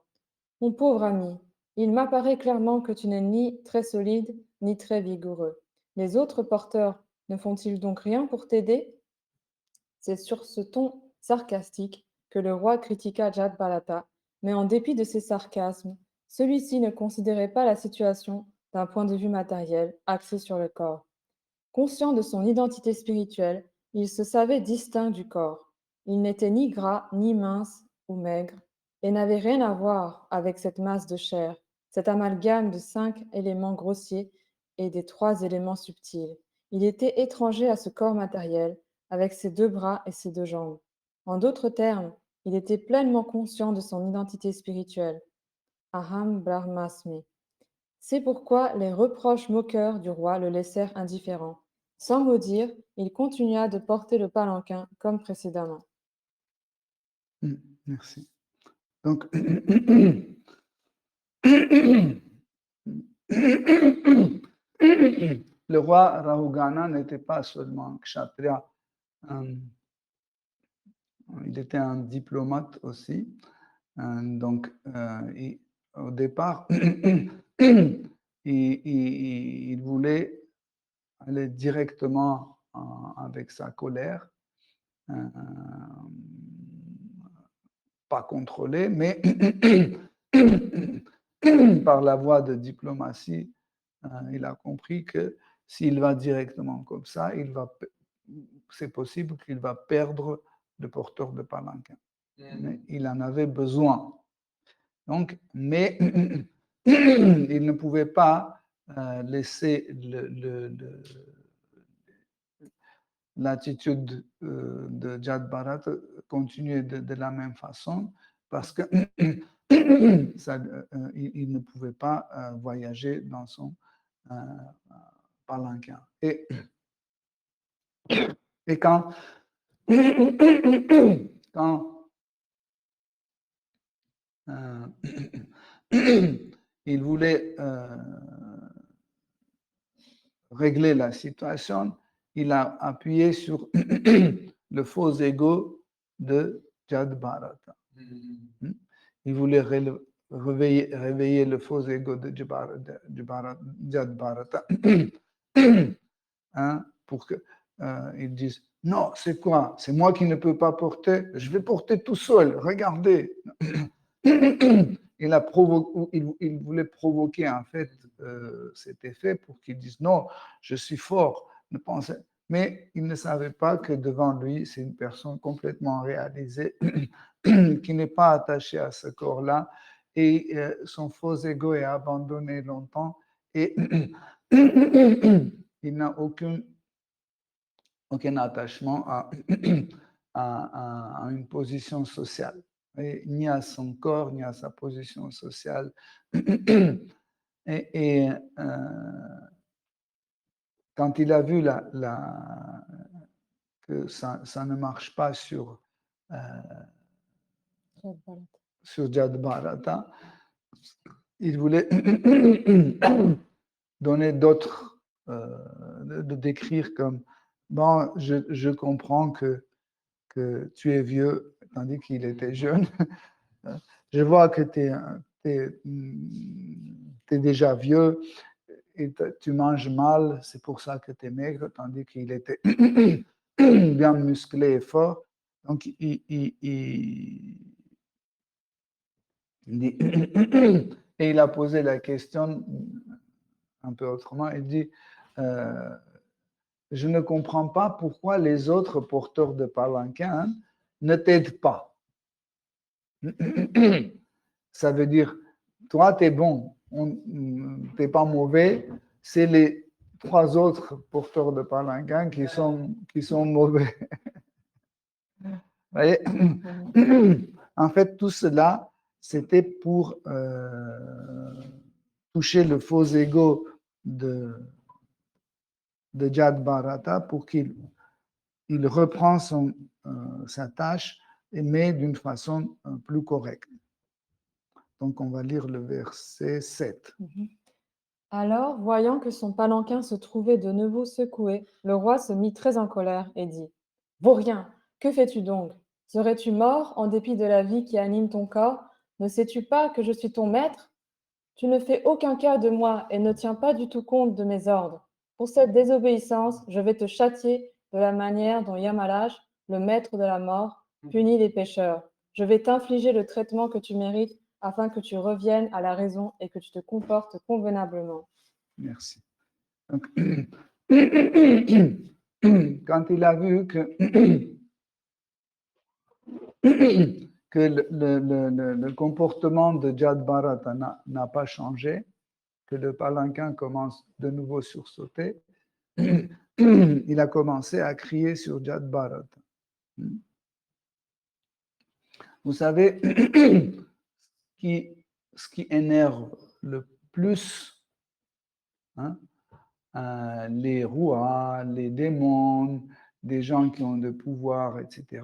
Mon pauvre ami, il m'apparaît clairement que tu n'es ni très solide, ni très vigoureux. Les autres porteurs ne font-ils donc rien pour t'aider? C'est sur ce ton sarcastique que le roi critiqua Jad Bharata, mais en dépit de ses sarcasmes, celui-ci ne considérait pas la situation d'un point de vue matériel, axé sur le corps. Conscient de son identité spirituelle, il se savait distinct du corps. Il n'était ni gras, ni mince ou maigre, et n'avait rien à voir avec cette masse de chair, cet amalgame de 5 éléments grossiers et des 3 éléments subtils. Il était étranger à ce corps matériel, avec ses 2 bras et ses 2 jambes. En d'autres termes, il était pleinement conscient de son identité spirituelle. Aham Brahmasmi. C'est pourquoi les reproches moqueurs du roi le laissèrent indifférent. Sans mot dire, il continua de porter le palanquin comme précédemment. Merci. Donc, le roi Rahugana n'était pas seulement kshatriya, il était un diplomate aussi. Donc, au départ, il voulait aller directement avec sa colère, pas contrôlée, mais par la voie de diplomatie, il a compris que s'il va directement comme ça, c'est possible qu'il va perdre le porteur de palanquin. Mais il en avait besoin. Donc, mais il ne pouvait pas laisser l'attitude de Jad Bharata continuer de la même façon parce que il ne pouvait pas voyager dans son palanquin. Et quand il voulait régler la situation, il a appuyé sur le faux ego de Jad Bharata. Il voulait réveiller le faux ego de Jad Bharata pour qu'ils disent non, c'est quoi? C'est moi qui ne peux pas porter, je vais porter tout seul, regardez. Il voulait provoquer en fait cet effet pour qu'ils disent non, je suis fort. Mais il ne savait pas que devant lui, c'est une personne complètement réalisée qui n'est pas attachée à ce corps-là et son faux ego est abandonné longtemps et il n'a aucun attachement à une position sociale, ni à son corps, ni à sa position sociale. Et quand il a vu que ça ne marche pas sur Jad Bharata, il voulait donner d'autres, de décrire comme, bon, je comprends que tu es vieux, tandis qu'il était jeune. Je vois que tu es déjà vieux et tu manges mal, c'est pour ça que tu es maigre, tandis qu'il était bien musclé et fort. Donc, dit, et il a posé la question un peu autrement. Il dit, je ne comprends pas pourquoi les autres porteurs de palanquin ne t'aident pas. Ça veut dire, toi, tu es bon, tu n'es pas mauvais, c'est les 3 autres porteurs de palanquin qui sont mauvais. Vous voyez? En fait, tout cela, c'était pour toucher le faux ego de Jad Bharata pour qu'il reprend sa tâche, mais d'une façon plus correcte. Donc, on va lire le verset 7. Alors, voyant que son palanquin se trouvait de nouveau secoué, le roi se mit très en colère et dit « Vaurien, que fais-tu donc? Serais-tu mort en dépit de la vie qui anime ton corps? Ne sais-tu pas que je suis ton maître? Tu ne fais aucun cas de moi et ne tiens pas du tout compte de mes ordres. Pour cette désobéissance, je vais te châtier de la manière dont Yamalach, le maître de la mort, punit les pécheurs. Je vais t'infliger le traitement que tu mérites afin que tu reviennes à la raison et que tu te comportes convenablement. » Merci. Donc, quand il a vu que le comportement de Jad Bharata n'a pas changé, que le palanquin commence de nouveau sursauter, il a commencé à crier sur Jad Bharata. Vous savez, ce qui énerve le plus les rois, les démons, des gens qui ont de pouvoir, etc.,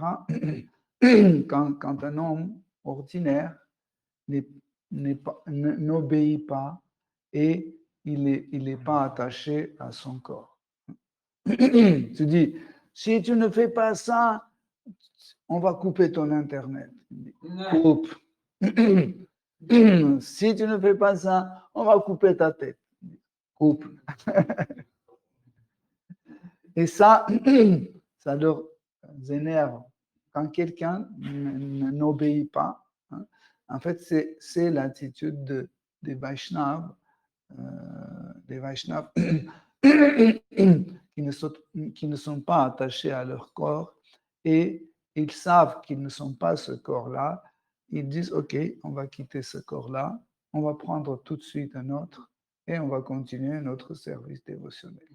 quand un homme ordinaire n'obéit pas et il n'est pas attaché à son corps. Tu dis, si tu ne fais pas ça, on va couper ton Internet. Coupe. Si tu ne fais pas ça, on va couper ta tête. Coupe. Et ça leur énerve. Quand quelqu'un n'obéit pas, en fait, c'est l'attitude des Vaishnavas, qui ne sont pas attachés à leur corps et ils savent qu'ils ne sont pas ce corps-là. Ils disent, OK, on va quitter ce corps-là, on va prendre tout de suite un autre et on va continuer notre service dévotionnel.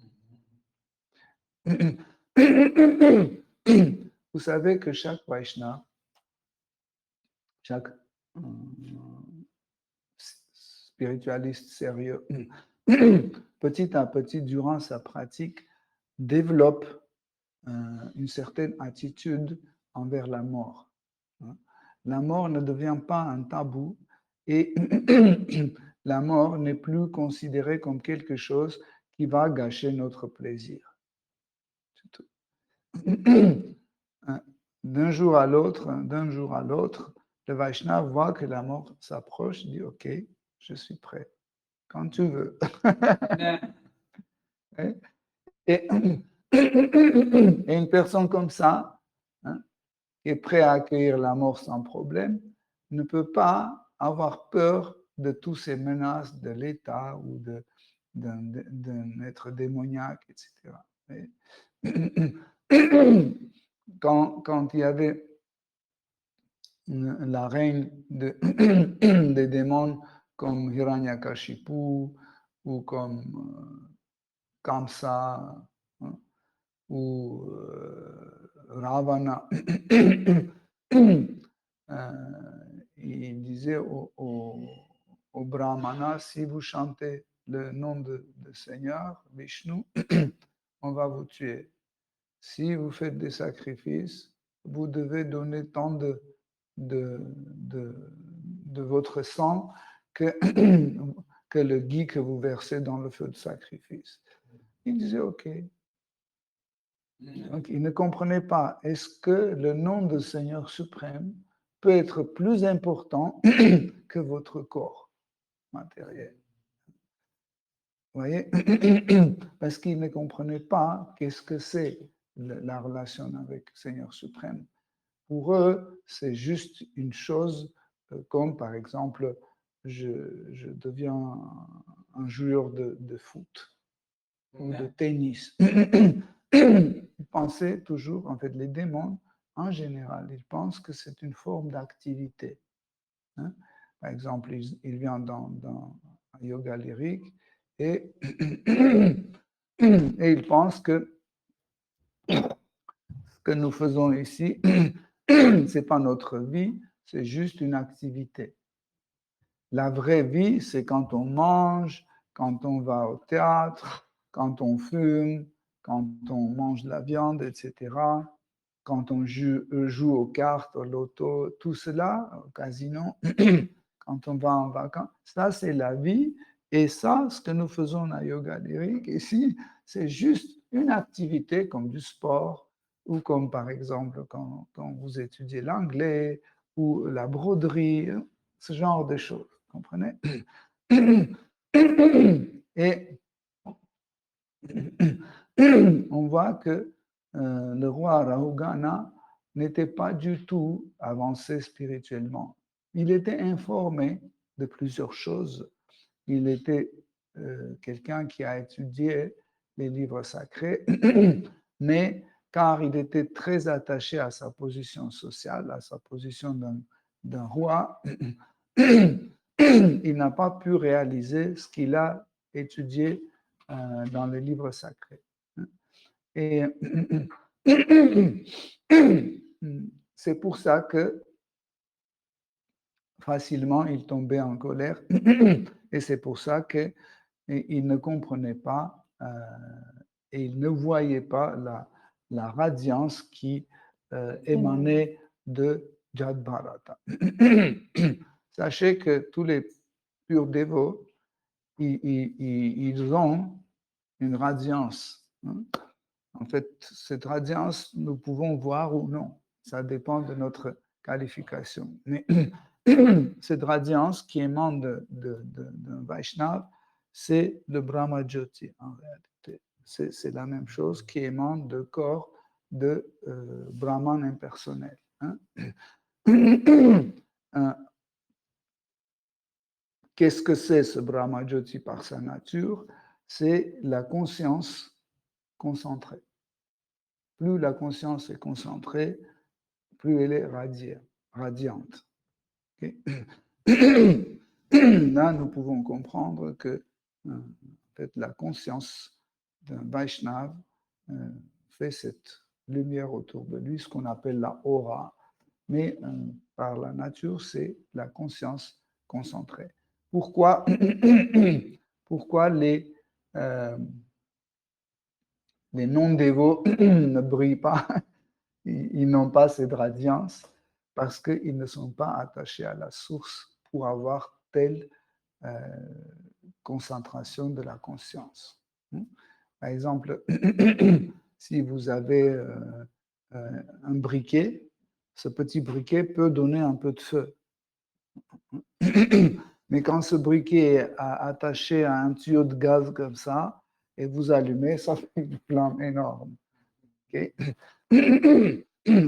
Vous savez que chaque Vaishnava, chaque spiritualiste sérieux, petit à petit, durant sa pratique, développe une certaine attitude envers la mort. La mort ne devient pas un tabou et la mort n'est plus considérée comme quelque chose qui va gâcher notre plaisir. C'est tout. D'un jour à l'autre, le Vaishnava voit que la mort s'approche, dit OK, je suis prêt, quand tu veux. Et une personne comme ça, qui est prête à accueillir la mort sans problème, ne peut pas avoir peur de toutes ces menaces de l'État ou d'un être démoniaque, etc. Quand il y avait la reine des démons comme Hiranyakashipu ou comme Kamsa ou Ravana, il disait au Brahmana, si vous chantez le nom de Seigneur, Vishnu, on va vous tuer. Si vous faites des sacrifices, vous devez donner tant de, de votre sang que, que le gui que vous versez dans le feu de sacrifice. Il disait, OK. Donc, il ne comprenait pas, est-ce que le nom de Seigneur suprême peut être plus important que votre corps matériel? Vous voyez? Parce qu'il ne comprenait pas qu'est-ce que c'est la relation avec le Seigneur suprême. Pour eux, c'est juste une chose comme, par exemple, je deviens un joueur de foot ou de tennis. Ils pensaient toujours, en fait, les démons, en général, ils pensent que c'est une forme d'activité. Hein? Par exemple, il vient dans un yoga lyrique et, et ils pensent que ce que nous faisons ici, ce n'est pas notre vie, c'est juste une activité. La vraie vie, c'est quand on mange, quand on va au théâtre, quand on fume, quand on mange de la viande, etc., quand on joue aux cartes, au loto, tout cela, au casino, quand on va en vacances, ça c'est la vie. Et ça, ce que nous faisons à Yoga Lyrique ici, c'est juste une activité comme du sport ou comme par exemple quand vous étudiez l'anglais ou la broderie, ce genre de choses. Vous comprenez? Et on voit que le roi Rahugana n'était pas du tout avancé spirituellement. Il était informé de plusieurs choses. Il était quelqu'un qui a étudié les livres sacrés, mais car il était très attaché à sa position sociale, à sa position d'un roi, il n'a pas pu réaliser ce qu'il a étudié dans les livres sacrés. Et c'est pour ça que facilement il tombait en colère et c'est pour ça qu'il ne comprenait pas et il ne voyait pas la radiance qui émanait de Jadbharata. Sachez que tous les purs dévots, ils ont une radiance. Hein. En fait, cette radiance, nous pouvons voir ou non. Ça dépend de notre qualification. Mais cette radiance qui émane d'un Vaishnav, c'est le Brahma Jyoti en réalité. C'est la même chose qui émane de corps de Brahman impersonnel. Hein. Qu'est-ce que c'est ce Brahma Jyoti par sa nature? C'est la conscience concentrée. Plus la conscience est concentrée, plus elle est radiante. Okay? Là, nous pouvons comprendre que en fait, la conscience d'un Vaishnav fait cette lumière autour de lui, ce qu'on appelle la aura. Mais par la nature, c'est la conscience concentrée. Pourquoi les non-dévots ne brillent pas? Ils n'ont pas cette radiance parce qu'ils ne sont pas attachés à la source pour avoir telle concentration de la conscience. Par exemple, si vous avez un briquet, ce petit briquet peut donner un peu de feu. Mais quand ce briquet est attaché à un tuyau de gaz comme ça, et vous allumez, ça fait une flamme énorme. Okay?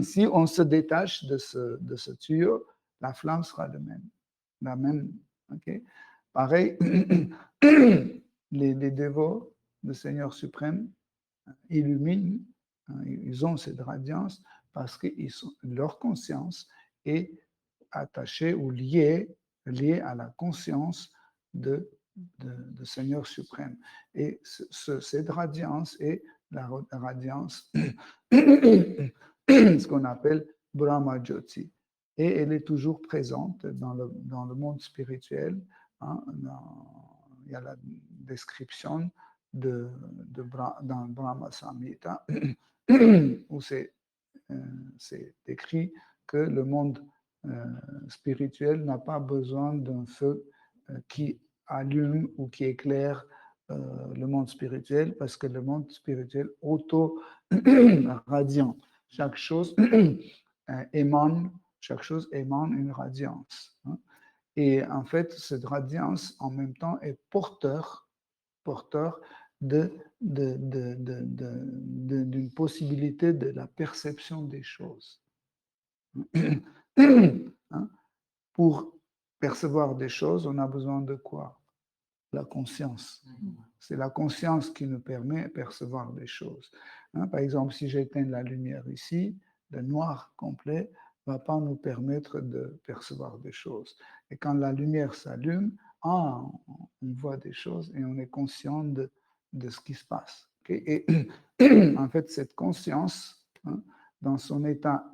Si on se détache de ce tuyau, la flamme sera la même. Okay? Pareil, les dévots du Seigneur suprême illuminent, ils ont cette radiance parce que leur conscience est attachée ou liée à la conscience de Seigneur suprême. Et cette radiance est la radiance, ce qu'on appelle Brahma Jyoti. Et elle est toujours présente dans le monde spirituel. Hein, il y a la description dans Brahma Samhita, où c'est écrit que le monde spirituel n'a pas besoin d'un feu qui allume ou qui éclaire le monde spirituel, parce que le monde spirituel auto-radiant. Chaque chose émane une radiance. Hein. Et en fait, cette radiance, en même temps, est porteur d'une possibilité de la perception des choses. Hein? Pour percevoir des choses, on a besoin de quoi? La conscience. C'est la conscience qui nous permet de percevoir des choses. Hein? Par exemple, si j'éteins la lumière ici, le noir complet ne va pas nous permettre de percevoir des choses. Et quand la lumière s'allume, on voit des choses et on est conscient de ce qui se passe. Okay? Et en fait, cette conscience, hein, dans son état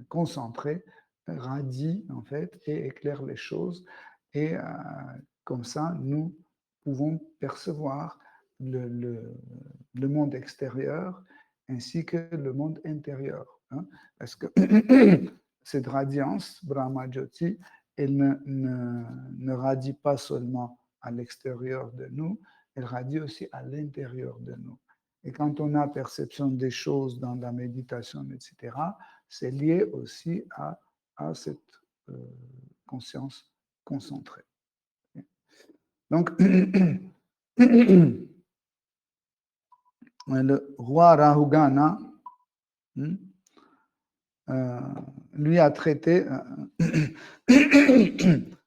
concentré, radie en fait et éclaire les choses. Et comme ça, nous pouvons percevoir le monde extérieur ainsi que le monde intérieur. Hein, parce que cette radiance, Brahma Jyoti, elle ne radie pas seulement à l'extérieur de nous, elle radie aussi à l'intérieur de nous. Et quand on a perception des choses dans la méditation, etc., c'est lié aussi à cette conscience concentrée. Donc, le roi Rahugana lui a traité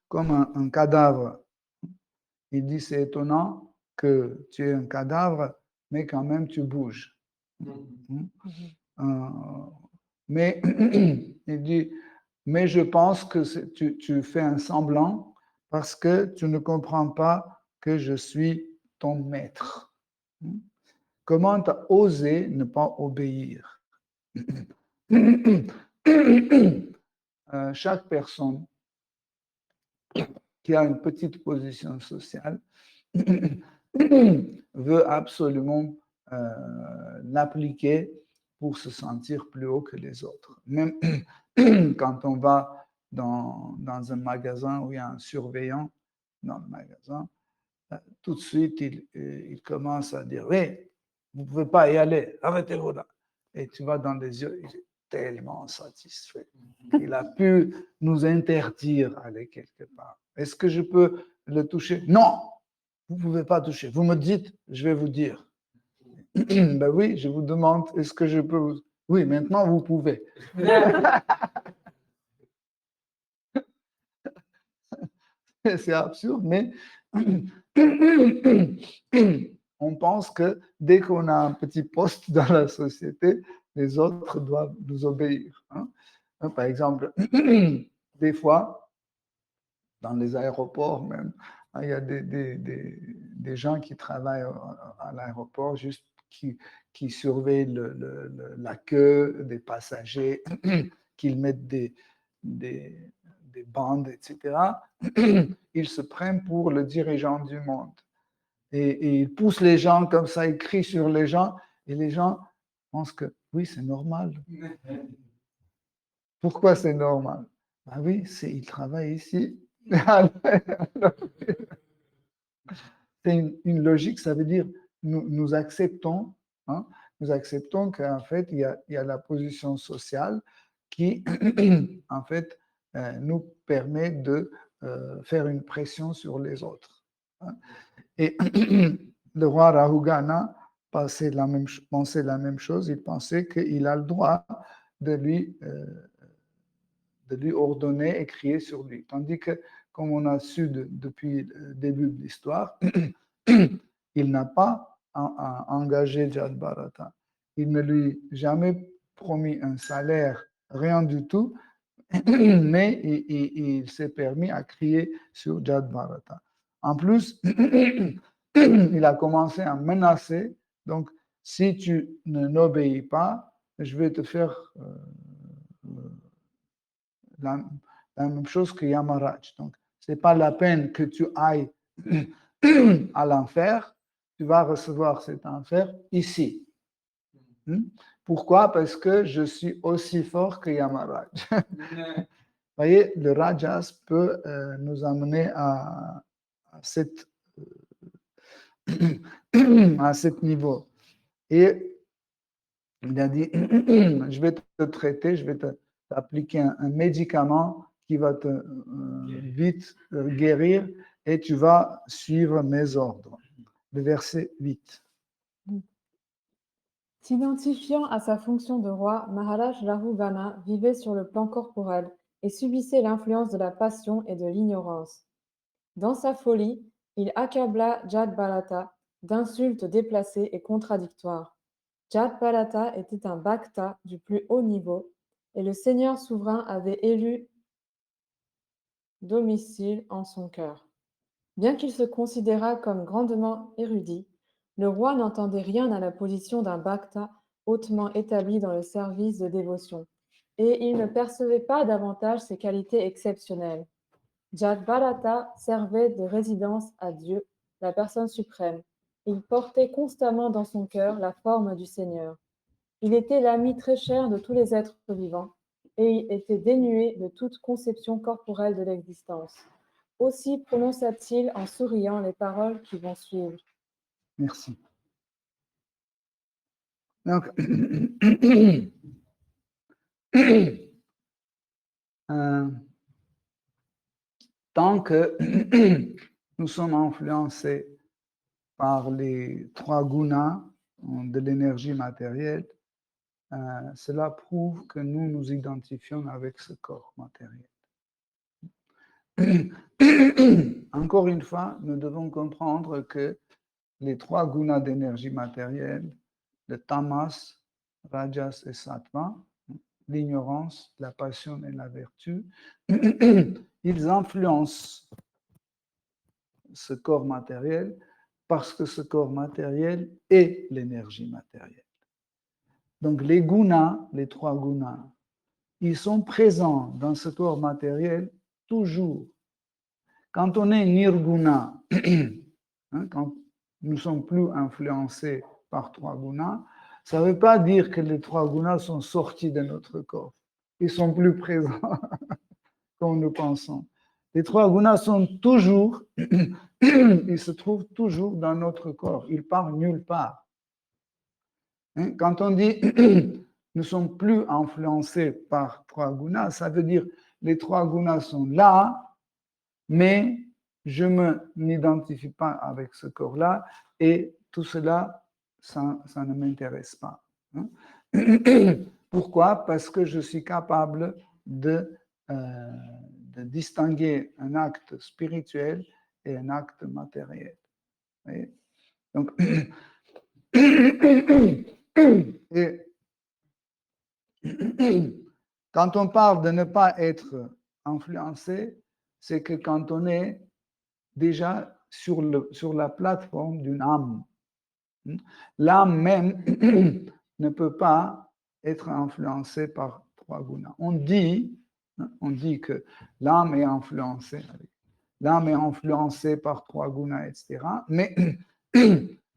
comme un cadavre. Il dit, c'est étonnant que tu es un cadavre, mais quand même tu bouges. Mais il dit, mais je pense que tu fais un semblant parce que tu ne comprends pas que je suis ton maître. Comment tu as osé ne pas obéir? Chaque personne qui a une petite position sociale veut absolument l'appliquer pour se sentir plus haut que les autres. Même quand on va dans un magasin où il y a un surveillant dans le magasin, tout de suite, il commence à dire, oui, vous ne pouvez pas y aller, arrêtez-vous là. Et tu vas dans les yeux, il est tellement satisfait. Il a pu nous interdire d'aller quelque part. Est-ce que je peux le toucher? Non, vous ne pouvez pas toucher. Vous me dites, je vais vous dire. Ben oui, je vous demande, est-ce que je peux vous... Oui, maintenant vous pouvez. C'est absurde, mais on pense que dès qu'on a un petit poste dans la société, les autres doivent nous obéir. Hein. Par exemple, des fois, dans les aéroports même, il y a des gens qui travaillent à l'aéroport juste qui surveillent la queue des passagers, qu'ils mettent des bandes, etc. Ils se prennent pour le dirigeant du monde. Et ils poussent les gens comme ça, ils crient sur les gens, et les gens pensent que oui, c'est normal. Pourquoi c'est normal? Ben oui, ils travaillent ici. C'est une logique, ça veut dire nous acceptons, hein, nous acceptons qu'en fait, il y a la position sociale qui, en fait, nous permet de faire une pression sur les autres. Hein. Et le roi Rahugana pensait la même chose, il pensait qu'il a le droit de lui ordonner et crier sur lui. Tandis que, comme on a su depuis le début de l'histoire, il n'a pas engagé Jad Bharata. Il ne lui a jamais promis un salaire, rien du tout, mais il s'est permis à crier sur Jad Bharata. En plus, il a commencé à menacer, donc si tu n'obéis pas, je vais te faire la même chose que Yamaraj. Donc, ce n'est pas la peine que tu ailles à l'enfer, tu vas recevoir cet enfer ici. Pourquoi? Parce que je suis aussi fort que Yamaraj. Vous voyez, le Rajas peut nous amener à cette, à ce niveau. Et il a dit, je vais te traiter, je vais t'appliquer un médicament qui va te vite guérir et tu vas suivre mes ordres. Le verset 8. S'identifiant à sa fonction de roi, Maharaj Rahugana vivait sur le plan corporel et subissait l'influence de la passion et de l'ignorance. Dans sa folie, il accabla Jadbharata d'insultes déplacées et contradictoires. Jadbharata était un bhakta du plus haut niveau et le Seigneur souverain avait élu domicile en son cœur. Bien qu'il se considérât comme grandement érudit, le roi n'entendait rien à la position d'un bhakta hautement établi dans le service de dévotion, et il ne percevait pas davantage ses qualités exceptionnelles. Jadbharata servait de résidence à Dieu, la personne suprême. Il portait constamment dans son cœur la forme du Seigneur. Il était l'ami très cher de tous les êtres vivants, et il était dénué de toute conception corporelle de l'existence. Aussi prononça-t-il en souriant les paroles qui vont suivre. Merci. Donc, tant que nous sommes influencés par les trois gunas de l'énergie matérielle, cela prouve que nous nous identifions avec ce corps matériel. Encore une fois, nous devons comprendre que les trois gunas d'énergie matérielle, le tamas, rajas et sattva, l'ignorance, la passion et la vertu, ils influencent ce corps matériel parce que ce corps matériel est l'énergie matérielle. Donc les gunas, les trois gunas, ils sont présents dans ce corps matériel toujours. Quand on est nirguna, quand nous ne sommes plus influencés par trois gunas, ça ne veut pas dire que les trois gunas sont sortis de notre corps. Ils sont plus présents comme nous pensons. Les trois gunas sont toujours, ils se trouvent toujours dans notre corps. Ils partent nulle part. Quand on dit nous ne sommes plus influencés par trois gunas, ça veut dire les trois gunas sont là, mais je ne m'identifie pas avec ce corps-là et tout cela, ça ne m'intéresse pas. Pourquoi? Parce que je suis capable de distinguer un acte spirituel et un acte matériel. Donc, et quand on parle de ne pas être influencé, c'est que quand on est déjà sur la plateforme d'une âme, l'âme même ne peut pas être influencée par trois gunas. On dit que l'âme est influencée par trois gunas, etc. Mais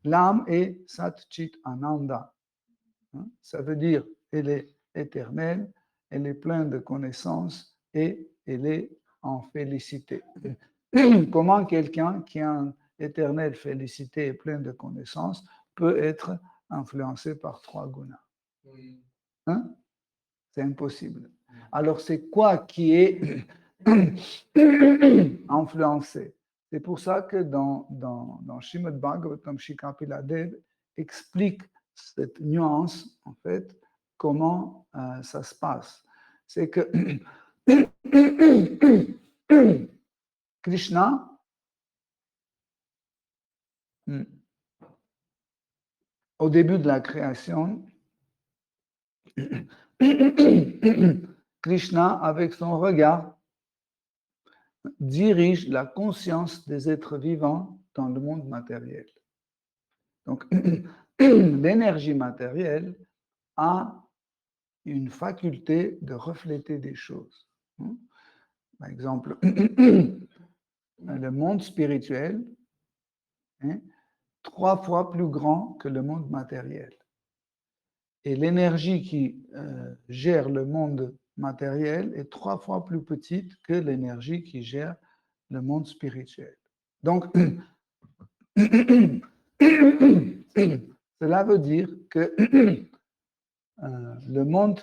l'âme est Sat-Chit Ananda. Ça veut dire elle est éternelle, elle est pleine de connaissances et elle est en félicité. Comment quelqu'un qui a une éternelle félicité et plein de connaissances peut être influencé par trois gunas? C'est impossible. Alors, c'est quoi qui est influencé? C'est pour ça que dans Srimad Bhagavatam, Shri Kapila Dev explique cette nuance, en fait, comment ça se passe. C'est que Krishna, au début de la création, Krishna, avec son regard, dirige la conscience des êtres vivants dans le monde matériel. Donc, l'énergie matérielle a une faculté de refléter des choses. Par exemple, le monde spirituel, 3 fois plus grand que le monde matériel. Et l'énergie qui gère le monde matériel est 3 fois plus petite que l'énergie qui gère le monde spirituel. Donc, cela veut dire que le monde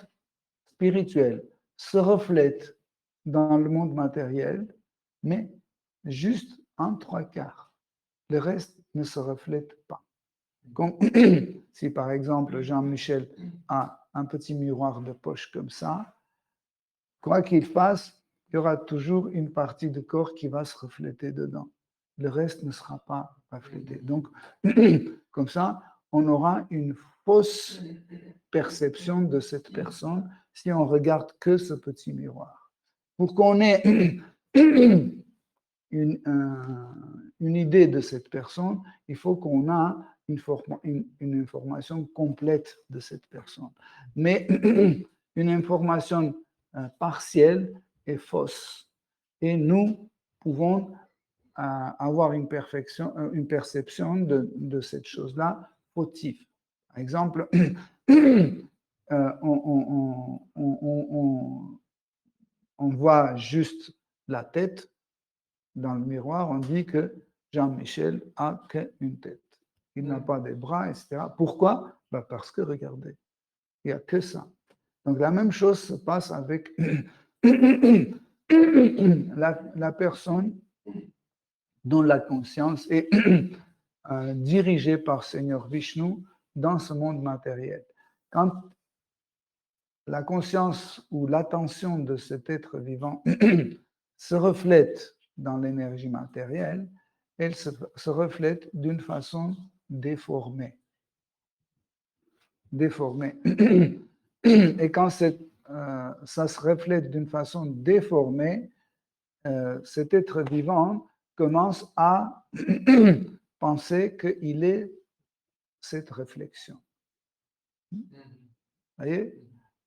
spirituel se reflète dans le monde matériel, mais juste en 3/4. Le reste ne se reflète pas. Comme si par exemple Jean-Michel a un petit miroir de poche comme ça, quoi qu'il fasse, il y aura toujours une partie du corps qui va se refléter dedans. Le reste ne sera pas reflété. Donc, comme ça, on aura une fausse perception de cette personne si on regarde que ce petit miroir. Pour qu'on ait une idée de cette personne, il faut qu'on ait une information complète de cette personne. Mais une information partielle est fausse. Et nous pouvons avoir une perception de cette chose-là fautive. Par exemple, on voit juste la tête dans le miroir, on dit que Jean-Michel a qu'une tête. Il n'a pas de bras, etc. Pourquoi? Parce que, regardez, il n'y a que ça. Donc, la même chose se passe avec la personne dont la conscience est dirigée par Seigneur Vishnu dans ce monde matériel. Quand la conscience ou l'attention de cet être vivant se reflète dans l'énergie matérielle, elle se reflète d'une façon déformée. Et quand ça se reflète d'une façon déformée, cet être vivant commence à penser qu'il est cette réflexion. Vous voyez?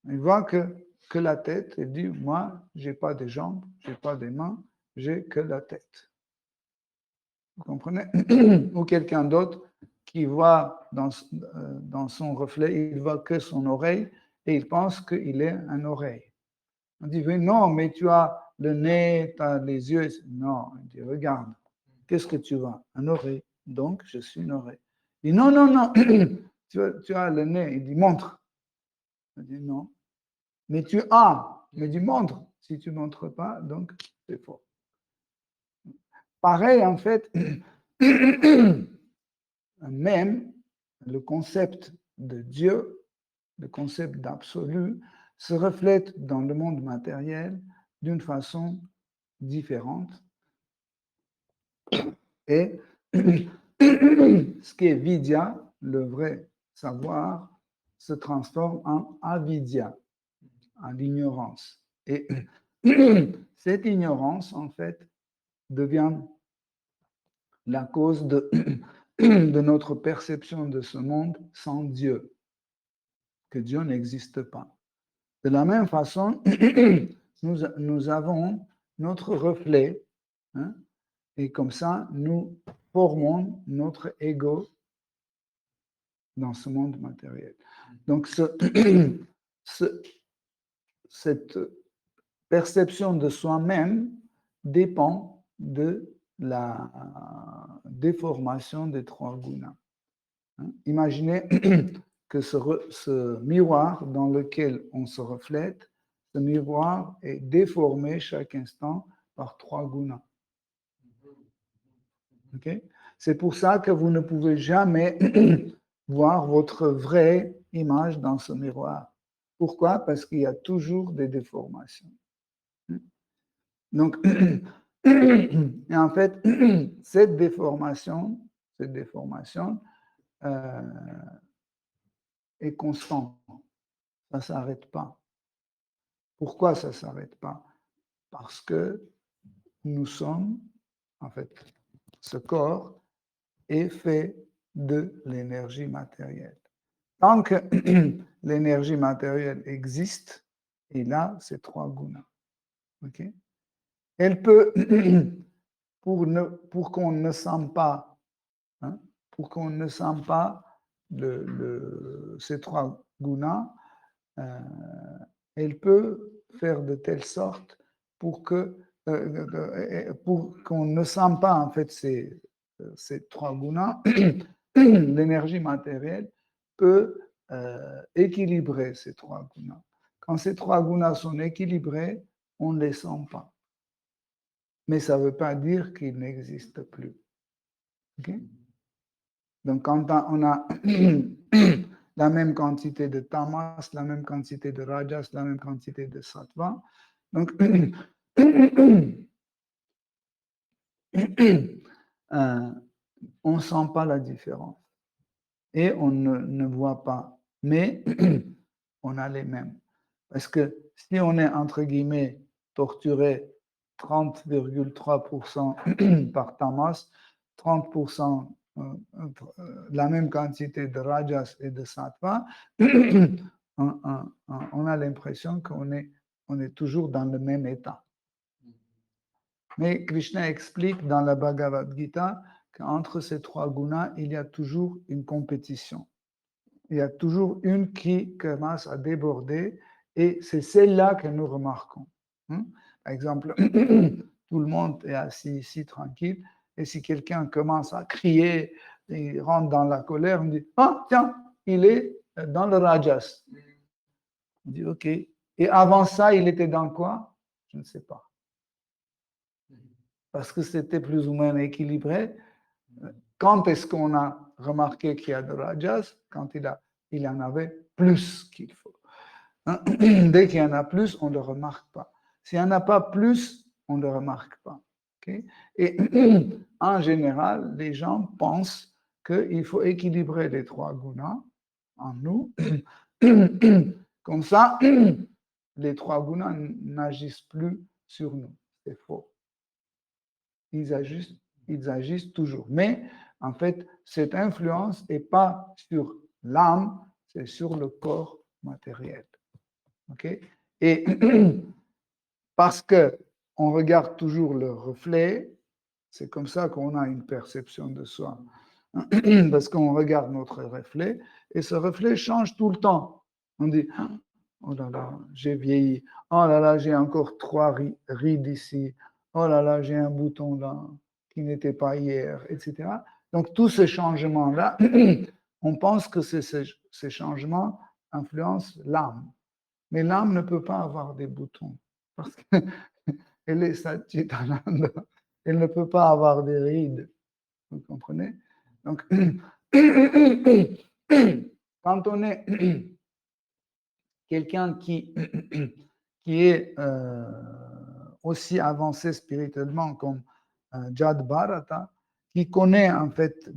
Il voit que la tête, il dit, moi, je n'ai pas de jambes, je n'ai pas de mains, j'ai que la tête. Vous comprenez? Ou quelqu'un d'autre qui voit dans son reflet, il voit que son oreille et il pense qu'il est une oreille. On dit, non, mais tu as le nez, tu as les yeux. Non, il dit, regarde, qu'est-ce que tu vois? Une oreille. Donc, je suis une oreille. Il dit, non, non, non, tu as le nez. Il dit, montre. Il dit, non. Mais tu as. Il dit, montre. Si tu ne montres pas, donc c'est faux. Pareil, en fait, même le concept de Dieu, le concept d'absolu, se reflète dans le monde matériel d'une façon différente. Et ce qui est vidya, le vrai savoir, se transforme en avidya, en l'ignorance. Et cette ignorance, en fait, devient la cause de notre perception de ce monde sans Dieu, que Dieu n'existe pas. De la même façon, nous avons notre reflet, hein, et comme ça, nous formons notre ego dans ce monde matériel. Donc, cette perception de soi-même dépend de la déformation des 3 gunas. Imaginez que ce miroir dans lequel on se reflète, ce miroir est déformé chaque instant par 3 gunas. Okay? C'est pour ça que vous ne pouvez jamais voir votre vraie image dans ce miroir. Pourquoi? Parce qu'il y a toujours des déformations. Donc, et en fait, cette déformation est constante. Ça ne s'arrête pas. Pourquoi ça ne s'arrête pas? Parce que nous sommes, en fait, ce corps est fait de l'énergie matérielle. Tant que l'énergie matérielle existe, il a ces 3 gunas. Okay? Elle peut, pour qu'on ne sente pas, hein, pour qu'on ne sente pas ces trois gunas, elle peut faire de telle sorte pour qu'on ne sente pas en fait ces trois gunas, l'énergie matérielle peut équilibrer ces trois gunas. Quand ces trois gunas sont équilibrés, on ne les sent pas. Mais ça ne veut pas dire qu'ils n'existent plus. Okay? Donc, quand on a la même quantité de tamas, la même quantité de rajas, la même quantité de sattva, donc on ne sent pas la différence et on ne voit pas, mais on a les mêmes. Parce que si on est, entre guillemets, torturé 30,3% par tamas, 30% la même quantité de rajas et de sattva, on a l'impression qu'on est toujours dans le même état. Mais Krishna explique dans la Bhagavad Gita qu'entre ces trois gunas, il y a toujours une compétition. Il y a toujours une qui commence à déborder et c'est celle-là que nous remarquons. Par exemple, tout le monde est assis ici tranquille et si quelqu'un commence à crier, il rentre dans la colère, on dit « Ah, tiens, il est dans le rajas ». On dit « Ok ». Et avant ça, il était dans quoi? Je ne sais pas. Parce que c'était plus ou moins équilibré. Quand est-ce qu'on a remarqué qu'il y a de rajas? Quand il en avait plus qu'il faut. Dès qu'il y en a plus, on ne le remarque pas. S'il n'y en a pas plus, on ne le remarque pas. Okay? Et en général, les gens pensent qu'il faut équilibrer les trois gunas en nous. Comme ça, les trois gunas n'agissent plus sur nous. C'est faux. Ils agissent toujours. Mais en fait, cette influence n'est pas sur l'âme, c'est sur le corps matériel. Okay? Et parce qu'on regarde toujours le reflet, c'est comme ça qu'on a une perception de soi. Parce qu'on regarde notre reflet et ce reflet change tout le temps. On dit, oh là là, j'ai vieilli. Oh là là, j'ai encore 3 rides ici. Oh là là, j'ai un bouton là qui n'était pas hier, etc. Donc, tous ces changements-là, on pense que ces changements influencent l'âme. Mais l'âme ne peut pas avoir des boutons parce qu'elle est Satchitananda. Elle ne peut pas avoir des rides. Vous comprenez? Donc, quand on est quelqu'un qui est aussi avancé spirituellement comme Jad Bharata, qui connaît en fait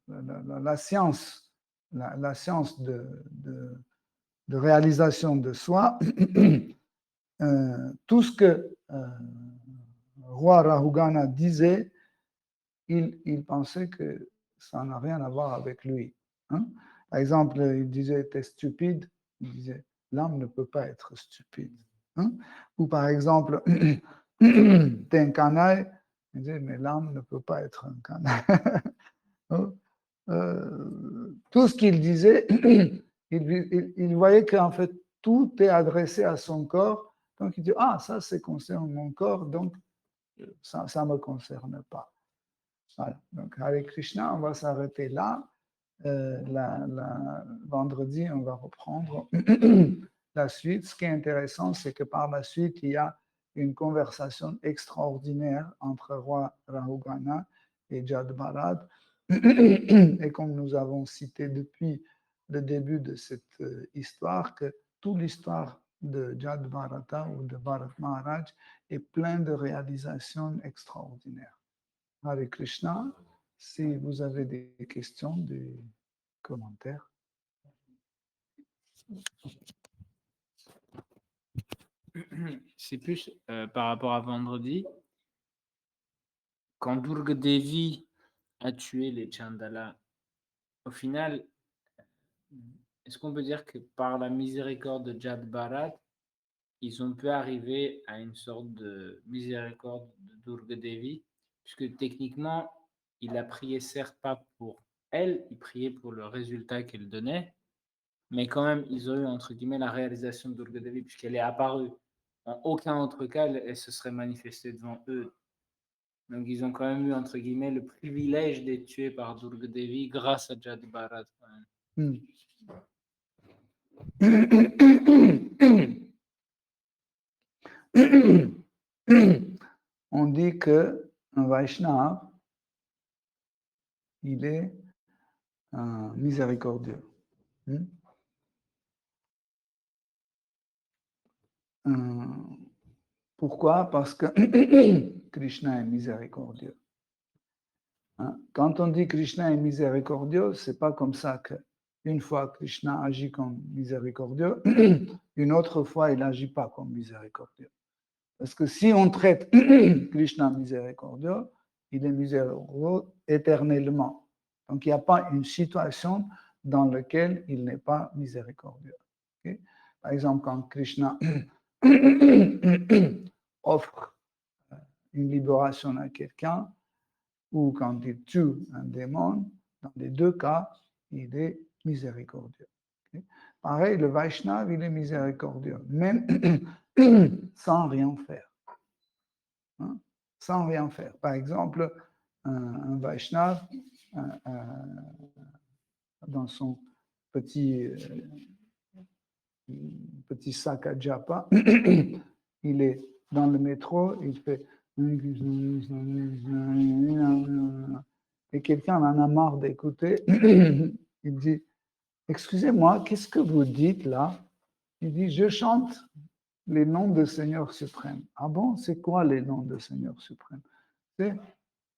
la science, la science de réalisation de soi, tout ce que roi Rahugana disait, il pensait que ça n'a rien à voir avec lui. Hein? Par exemple, il disait, t'es stupide. Il disait, l'âme ne peut pas être stupide. Hein? Ou par exemple, t'es un canaille. Il disait, mais l'âme ne peut pas être un canaille. Tout ce qu'il disait, il voyait qu'en fait, tout est adressé à son corps. Donc, il dit, ah, ça concerne mon corps, donc ça ne me concerne pas. Voilà. Donc, avec Krishna, on va s'arrêter là. Vendredi, on va reprendre la suite. Ce qui est intéressant, c'est que par la suite, il y a une conversation extraordinaire entre roi Rahugana et Jad Bharat. Et comme nous avons cité depuis le début de cette histoire, que toute l'histoire de Jad Bharata ou de Bharat Maharaj est pleine de réalisations extraordinaires. Hare Krishna, si vous avez des questions, des commentaires. C'est plus par rapport à vendredi, quand Durga Devi a tué les Chandala, au final, est-ce qu'on peut dire que par la miséricorde de Jad Bharat, ils ont pu arriver à une sorte de miséricorde de Durga Devi, puisque techniquement, il a prié certes pas pour elle, il priait pour le résultat qu'elle donnait, mais quand même, ils ont eu, entre guillemets, la réalisation de Durga Devi, puisqu'elle est apparue. En aucun autre cas, elle se serait manifestée devant eux. Donc, ils ont quand même eu, entre guillemets, le privilège d'être tués par Durga Devi grâce à Jad Bharat. Quand même. On dit que un Vaishnav, il est miséricordieux. Pourquoi? Parce que Krishna est miséricordieux. Quand on dit Krishna est miséricordieux, c'est pas comme ça que une fois Krishna agit comme miséricordieux, une autre fois il n'agit pas comme miséricordieux. Parce que si on traite Krishna miséricordieux, il est miséricordieux éternellement. Donc il n'y a pas une situation dans laquelle il n'est pas miséricordieux. Okay? Par exemple, quand Krishna offre une libération à quelqu'un, ou quand il tue un démon, dans les deux cas, il est miséricordieux. Okay? Pareil, le Vaishnav, il est miséricordieux, même sans rien faire. Sans rien faire. Par exemple, un Vaishnav, dans son petit sac à japa, il est dans le métro, il fait et quelqu'un en a marre d'écouter, il dit, excusez-moi, qu'est-ce que vous dites là? Il dit, je chante les noms de Seigneur suprême. Ah bon, c'est quoi les noms de Seigneur suprême? C'est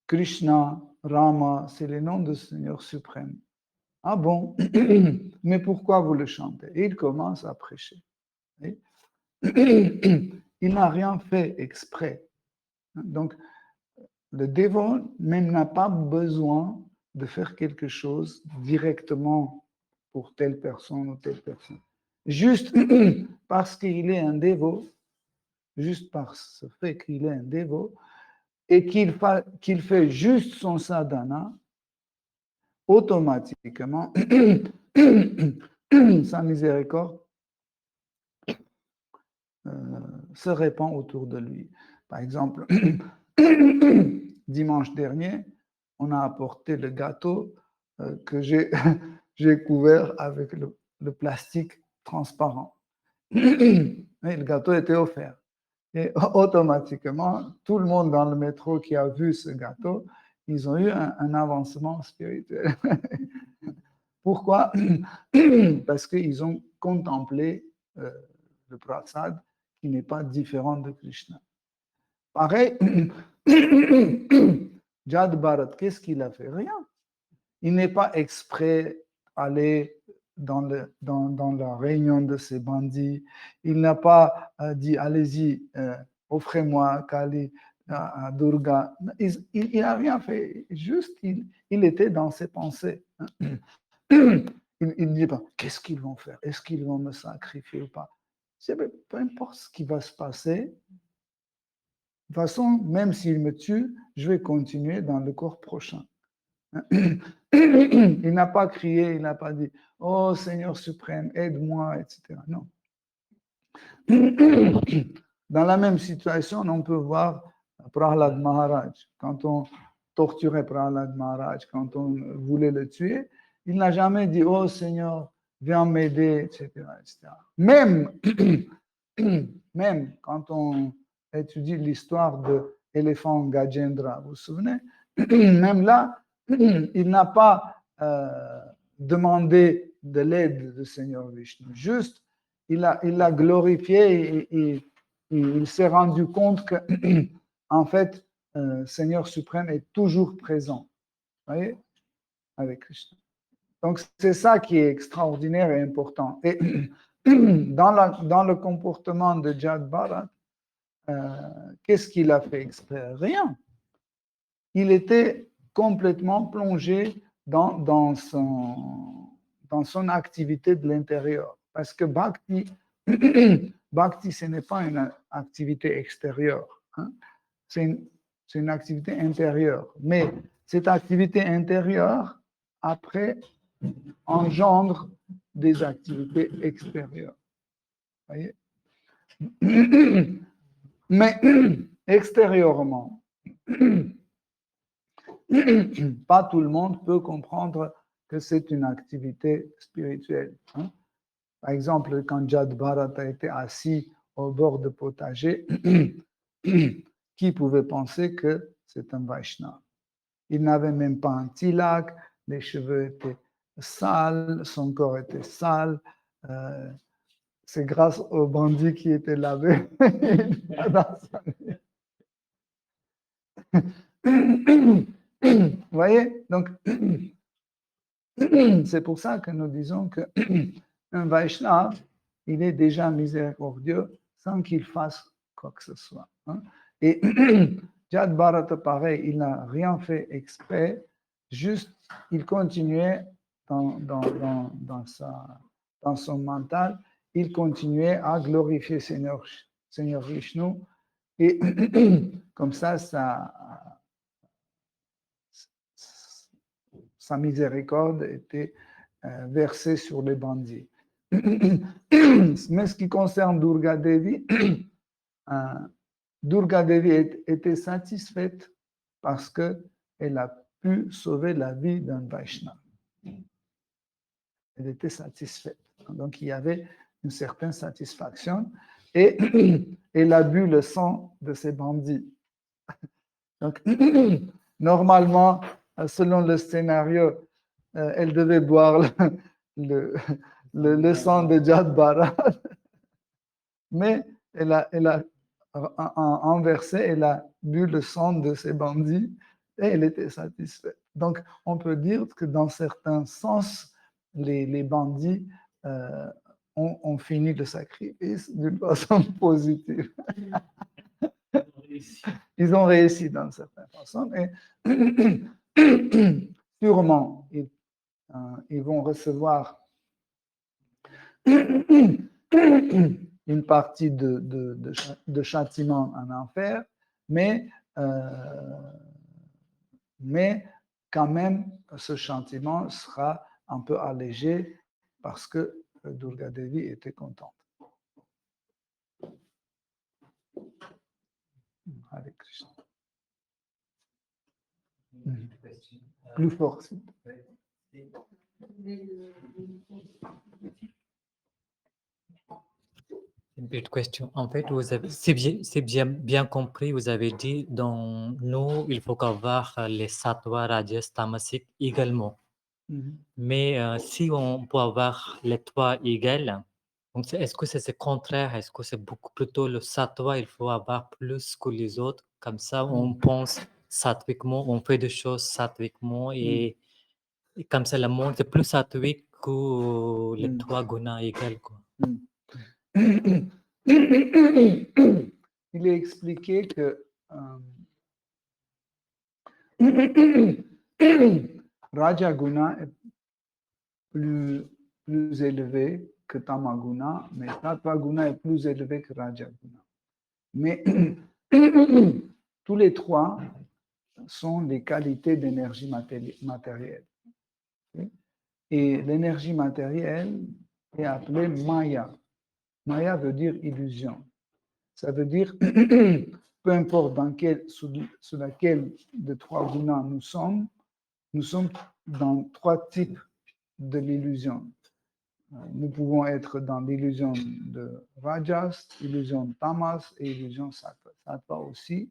Krishna, Rama, c'est les noms de Seigneur suprême. Ah bon, mais pourquoi vous le chantez? Et il commence à prêcher. Il n'a rien fait exprès. Donc, le dévot même n'a pas besoin de faire quelque chose directement pour telle personne ou telle personne. Juste parce qu'il est un dévot, juste par ce fait qu'il est un dévot, et qu'il fait juste son sadhana, automatiquement, sa miséricorde se répand autour de lui. Par exemple, dimanche dernier, on a apporté le gâteau que j'ai couvert avec le plastique transparent. Et le gâteau était offert. Et automatiquement, tout le monde dans le métro qui a vu ce gâteau, ils ont eu un avancement spirituel. Pourquoi? Parce qu'ils ont contemplé le prasad qui n'est pas différent de Krishna. Pareil, Jad Bharat, qu'est-ce qu'il a fait? Rien. Il n'est pas exprès allé dans la réunion de ces bandits. Il n'a pas dit, allez-y, offrez-moi Kali, à Durga. Il n'a rien fait. Juste, il était dans ses pensées. Il ne dit pas, qu'est-ce qu'ils vont faire? Est-ce qu'ils vont me sacrifier ou pas? Peu importe ce qui va se passer. De toute façon, même s'il me tue, je vais continuer dans le corps prochain. Il n'a pas crié, il n'a pas dit, oh Seigneur suprême, aide-moi, etc. Non. Dans la même situation, on peut voir Prahlad Maharaj. Quand on torturait Prahlad Maharaj, quand on voulait le tuer, il n'a jamais dit, oh Seigneur, viens m'aider, etc., etc. Même quand on étudie l'histoire de l'éléphant Gajendra, vous vous souvenez? Même là, il n'a pas demandé de l'aide du Seigneur Vishnu. Juste, il l'a glorifié et il s'est rendu compte que, en fait, Seigneur suprême est toujours présent. Vous voyez? Avec Krishna. Donc, c'est ça qui est extraordinaire et important. Et dans le comportement de Jad Bharat, qu'est-ce qu'il a fait exprès? Rien. Il était complètement plongé dans son activité de l'intérieur. Parce que Bhakti Bhakti, ce n'est pas une activité extérieure. Hein. C'est une activité intérieure. Mais cette activité intérieure, après, engendre des activités extérieures. Voyez? Mais extérieurement, pas tout le monde peut comprendre que c'est une activité spirituelle. Hein. Par exemple, quand Jad Bharata était assis au bord du potager, qui pouvait penser que c'est un Vaishnava? Il n'avait même pas un tilak, les cheveux étaient sales, son corps était sale. C'est grâce aux bandits qui étaient lavés. Vous voyez? Donc, c'est pour ça que nous disons qu'un Vaishnava, il est déjà miséricordieux sans qu'il fasse quoi que ce soit. Hein? Et Jad Bharata, pareil, il n'a rien fait exprès, juste il continuait dans son mental, il continuait à glorifier Seigneur Vishnu, et comme ça, sa miséricorde était versée sur les bandits. Mais ce qui concerne Durga Devi, Durga Devi était satisfaite parce qu'elle a pu sauver la vie d'un Vaishnava. Elle était satisfaite. Donc il y avait une certaine satisfaction et elle a bu le sang de ces bandits. Donc normalement, selon le scénario, elle devait boire le sang de Jad Bharat, mais elle a inversé, elle a bu le sang de ces bandits et elle était satisfaite. Donc, on peut dire que dans certains sens, les bandits ont fini le sacrifice d'une façon positive. Ils ont réussi dans certaines façons et sûrement ils vont recevoir une partie de châtiment en enfer, mais quand même, ce châtiment sera un peu allégé parce que Durga Devi était contente. Hare Krishna. Plus fort. Une petite question. En fait, vous avez, c'est bien compris, vous avez dit, dans nous, il faut avoir les sattva, rajas, tamasiques également. Mais si on peut avoir les trois égales, donc est-ce que c'est contraire? Est-ce que c'est beaucoup plutôt le sattva, il faut avoir plus que les autres? Comme ça, on pense sattviquement, on fait des choses sattviquement et comme ça, le monde est plus sattvique que les trois gunas égales, quoi. Il est expliqué que Raja Guna est plus élevé que Tamaguna, mais Sattva Guna est plus élevé que Raja Guna. Mais tous les trois sont des qualités d'énergie matérielle. Et l'énergie matérielle est appelée Maya. Maya veut dire illusion. Ça veut dire, peu importe sous laquelle des trois gunas nous sommes dans trois types de l'illusion. Nous pouvons être dans l'illusion de Rajas, illusion de Tamas et illusion Sattva. Sattva aussi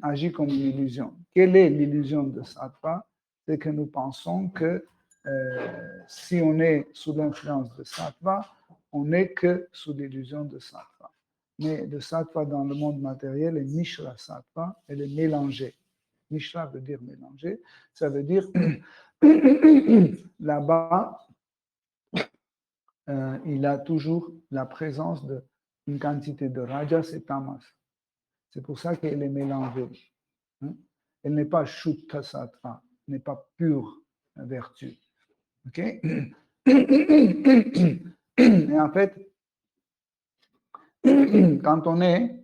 agit comme une illusion. Quelle est l'illusion de Sattva? C'est que nous pensons que si on est sous l'influence de Sattva, on n'est que sous l'illusion de Sattva. Mais le Sattva dans le monde matériel est Mishra Sattva, elle est mélangée. Mishra veut dire mélanger, ça veut dire là-bas, il a toujours la présence d'une quantité de Rajas et Tamas. C'est pour ça qu'elle est mélangée. Hein? Elle n'est pas Shuddha Sattva, elle n'est pas pure vertu. Okay? Et en fait, quand on est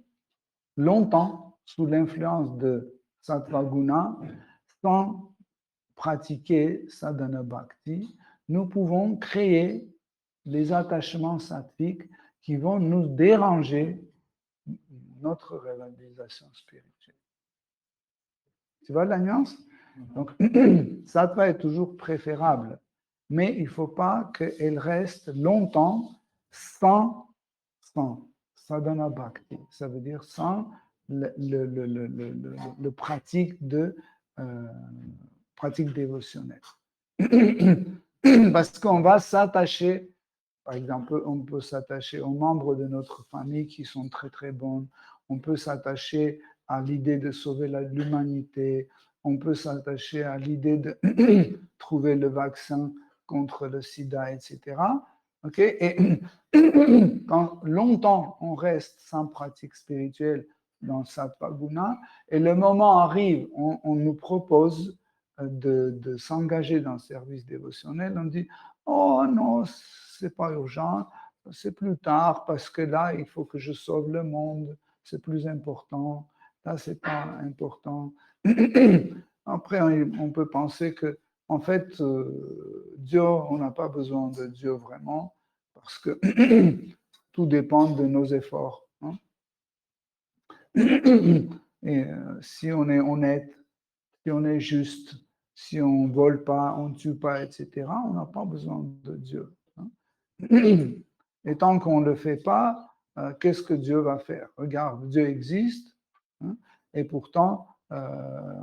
longtemps sous l'influence de Sattva Guna, sans pratiquer sadhana bhakti, nous pouvons créer des attachements sattviques qui vont nous déranger notre réalisation spirituelle. Tu vois la nuance? Donc, sattva est toujours préférable, mais il ne faut pas qu'elle reste longtemps sans sadhana bhakti. Ça veut dire sans le pratique dévotionnelle. Parce qu'on va s'attacher, par exemple, on peut s'attacher aux membres de notre famille qui sont très très bons, on peut s'attacher à l'idée de sauver l'humanité, on peut s'attacher à l'idée de trouver le vaccin contre le sida, etc. Okay? Et quand longtemps on reste sans pratique spirituelle dans Sattva Guna, et le moment arrive, on nous propose de s'engager dans le service dévotionnel, on dit « Oh non, c'est pas urgent, c'est plus tard parce que là, il faut que je sauve le monde, c'est plus important, là, c'est pas important. » Après, on peut penser que, en fait, Dieu, on n'a pas besoin de Dieu vraiment, parce que tout dépend de nos efforts. Hein. Et si on est honnête, si on est juste, si on ne vole pas, on ne tue pas, etc., on n'a pas besoin de Dieu. Hein. Et tant qu'on ne le fait pas, qu'est-ce que Dieu va faire? Regarde, Dieu existe, hein, et pourtant,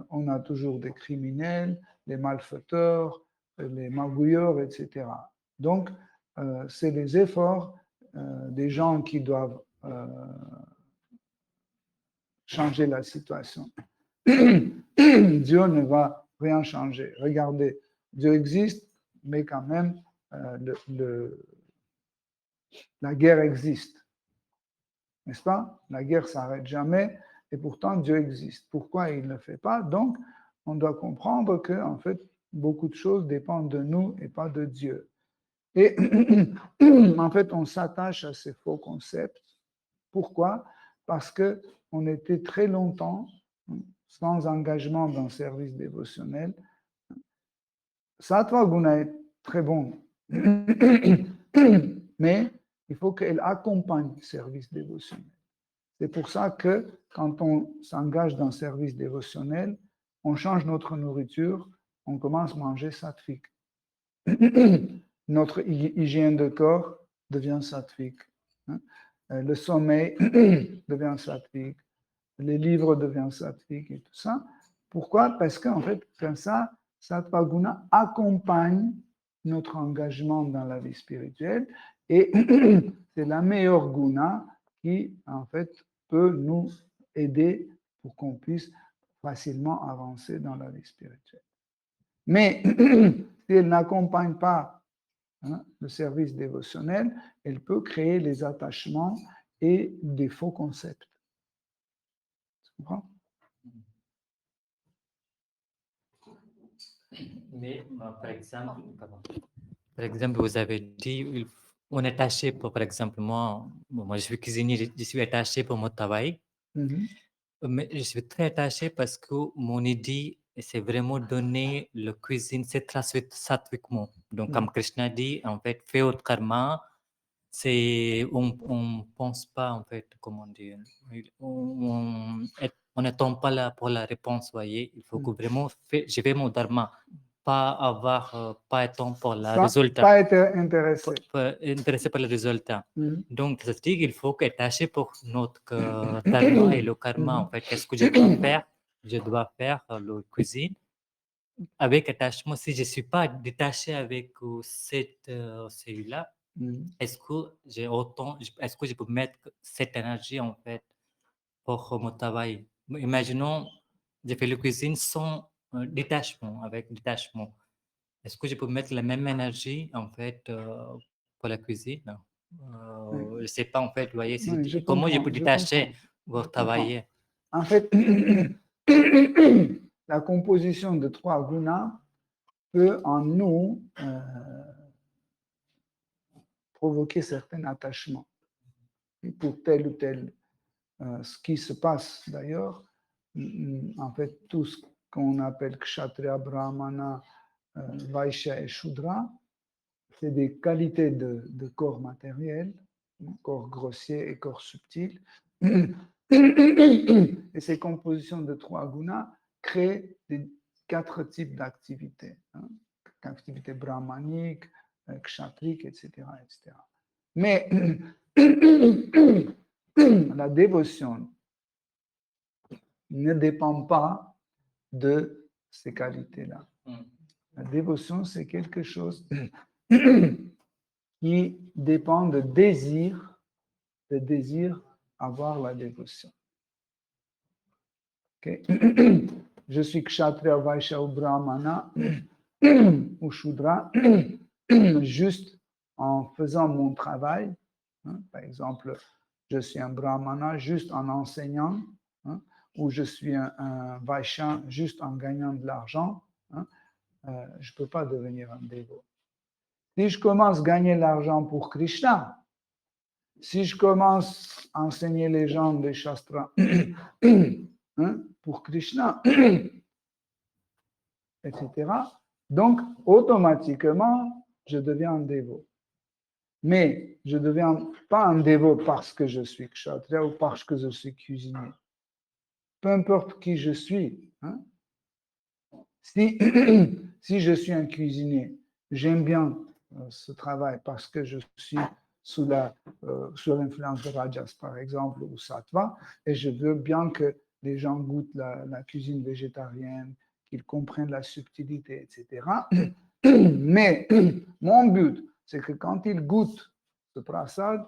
on a toujours des criminels, les malfaiteurs, les magouilleurs, etc. Donc, c'est les efforts des gens qui doivent changer la situation. Dieu ne va rien changer. Regardez, Dieu existe, mais quand même, la guerre existe. N'est-ce pas? La guerre ne s'arrête jamais, et pourtant Dieu existe. Pourquoi il ne le fait pas? Donc, on doit comprendre que, en fait, beaucoup de choses dépendent de nous et pas de Dieu. Et en fait, on s'attache à ces faux concepts. Pourquoi? Parce qu'on était très longtemps sans engagement dans le service dévotionnel. Sattva Guna est très bon, mais il faut qu'elle accompagne le service dévotionnel. C'est pour ça que quand on s'engage dans le service dévotionnel, on change notre nourriture, on commence à manger sattvique. Notre hygiène de corps devient sattvique. Le sommeil devient sattvique. Les livres deviennent sattviques et tout ça. Pourquoi? Parce qu'en fait, comme ça, Sattva Guna accompagne notre engagement dans la vie spirituelle et c'est la meilleure guna qui, en fait, peut nous aider pour qu'on puisse facilement avancer dans la vie spirituelle. Mais si elle n'accompagne pas le service dévotionnel, elle peut créer les attachements et des faux concepts. Tu comprends? Mais par exemple, vous avez dit, on est attaché pour, par exemple, moi je suis cuisinier, je suis attaché pour mon travail. Mais je suis très attaché parce que mon idée, c'est vraiment donner le cuisine, c'est transmettre sattviquement. Donc, comme Krishna dit, en fait, fais votre karma, c'est, on pense pas, en fait, comment dire, on n'attend pas là pour la réponse, voyez. Il faut que vraiment, je fais mon dharma, pas attendre pour le résultat. Pas être intéressé. Pas intéressé par le résultat. Donc, ça veut dire qu'il faut être attaché pour notre dharma et le karma. En fait, qu'est-ce que je dois faire? Je dois faire la cuisine avec attachement. Si je ne suis pas détaché avec cette celui-là, est-ce que je peux mettre cette énergie, en fait, pour mon travail? Imaginons, je fais la cuisine sans détachement, avec détachement. Est-ce que je peux mettre la même énergie, en fait, pour la cuisine? Je ne sais pas, en fait, vous voyez, comment je peux détacher pour travailler? En fait, la composition de 3 gunas peut en nous provoquer certains attachements. Et pour tel ou tel, ce qui se passe d'ailleurs, en fait, tout ce qu'on appelle Kshatriya, Brahmana, Vaishya et Shudra, c'est des qualités de corps matériel, corps grossier et corps subtil. Et ces compositions de 3 gunas créent 4 types d'activités. Activités brahmaniques, kshatriques, etc., etc. Mais la dévotion ne dépend pas de ces qualités-là. La dévotion, c'est quelque chose qui dépend de désir avoir la dévotion. Okay? Je suis kshatriya, vaishya ou brahmana ou shudra juste en faisant mon travail. Par exemple, je suis un brahmana juste en enseignant, ou je suis un vaishya juste en gagnant de l'argent. Je ne peux pas devenir un dévot. Si je commence à gagner l'argent pour Krishna, si je commence à enseigner les gens les shastras pour Krishna, etc., donc automatiquement, je deviens un dévot. Mais je ne deviens pas un dévot parce que je suis kshatriya ou parce que je suis cuisinier. Peu importe qui je suis. Si je suis un cuisinier, j'aime bien ce travail parce que je suis sous l'influence de Rajas, par exemple, ou Sattva, et je veux bien que les gens goûtent la cuisine végétarienne, qu'ils comprennent la subtilité, etc. Mais mon but, c'est que quand ils goûtent ce prasad,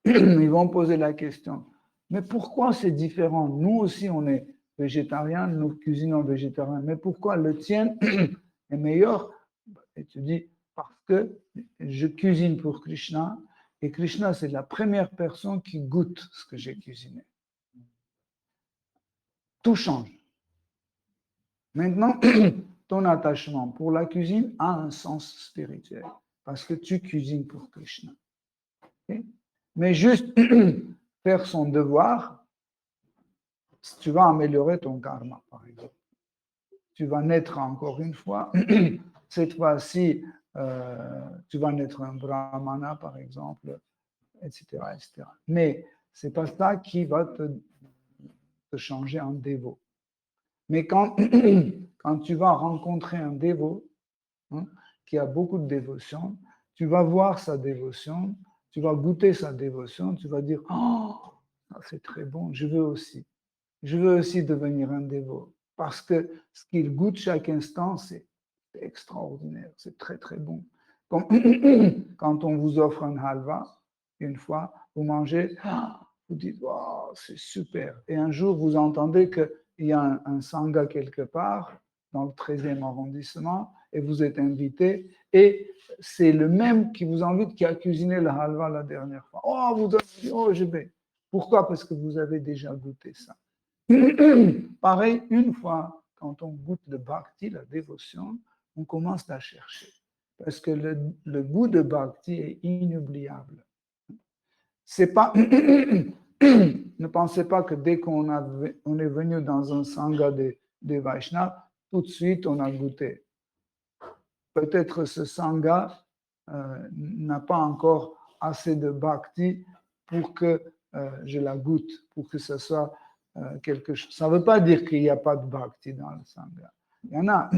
ils vont poser la question, mais pourquoi c'est différent? Nous aussi, on est végétariens, nous cuisinons végétarien, mais pourquoi le tien est meilleur? Et tu dis, parce que je cuisine pour Krishna, et Krishna, c'est la première personne qui goûte ce que j'ai cuisiné. Tout change. Maintenant, ton attachement pour la cuisine a un sens spirituel, parce que tu cuisines pour Krishna. Okay? Mais juste faire son devoir, tu vas améliorer ton karma, par exemple. Tu vas naître encore une fois. Cette fois-ci, tu vas naître un brahmana, par exemple, etc., etc. Mais ce n'est pas ça qui va te changer en dévot. Mais quand tu vas rencontrer un dévot qui a beaucoup de dévotion, tu vas voir sa dévotion, tu vas goûter sa dévotion, tu vas dire « Oh, c'est très bon, je veux aussi. Je veux aussi devenir un dévot. » Parce que ce qu'il goûte chaque instant, c'est extraordinaire, c'est très très bon. Quand on vous offre un halva, une fois, vous mangez, vous dites, wow, c'est super. Et un jour, vous entendez qu'il y a un sangha quelque part, dans le 13e arrondissement, et vous êtes invité, et c'est le même qui vous invite qui a cuisiné le halva la dernière fois. Oh, vous dites, oh, je vais. Pourquoi? Parce que vous avez déjà goûté ça. Pareil, une fois, quand on goûte le bhakti, la dévotion, on commence à chercher. Parce que le goût de bhakti est inoubliable. C'est pas, ne pensez pas que dès qu'on est venu dans un sangha des Vaishnavas, tout de suite on a goûté. Peut-être ce sangha n'a pas encore assez de bhakti pour que je la goûte, pour que ce soit quelque chose. Ça ne veut pas dire qu'il n'y a pas de bhakti dans le sangha. Il y en a,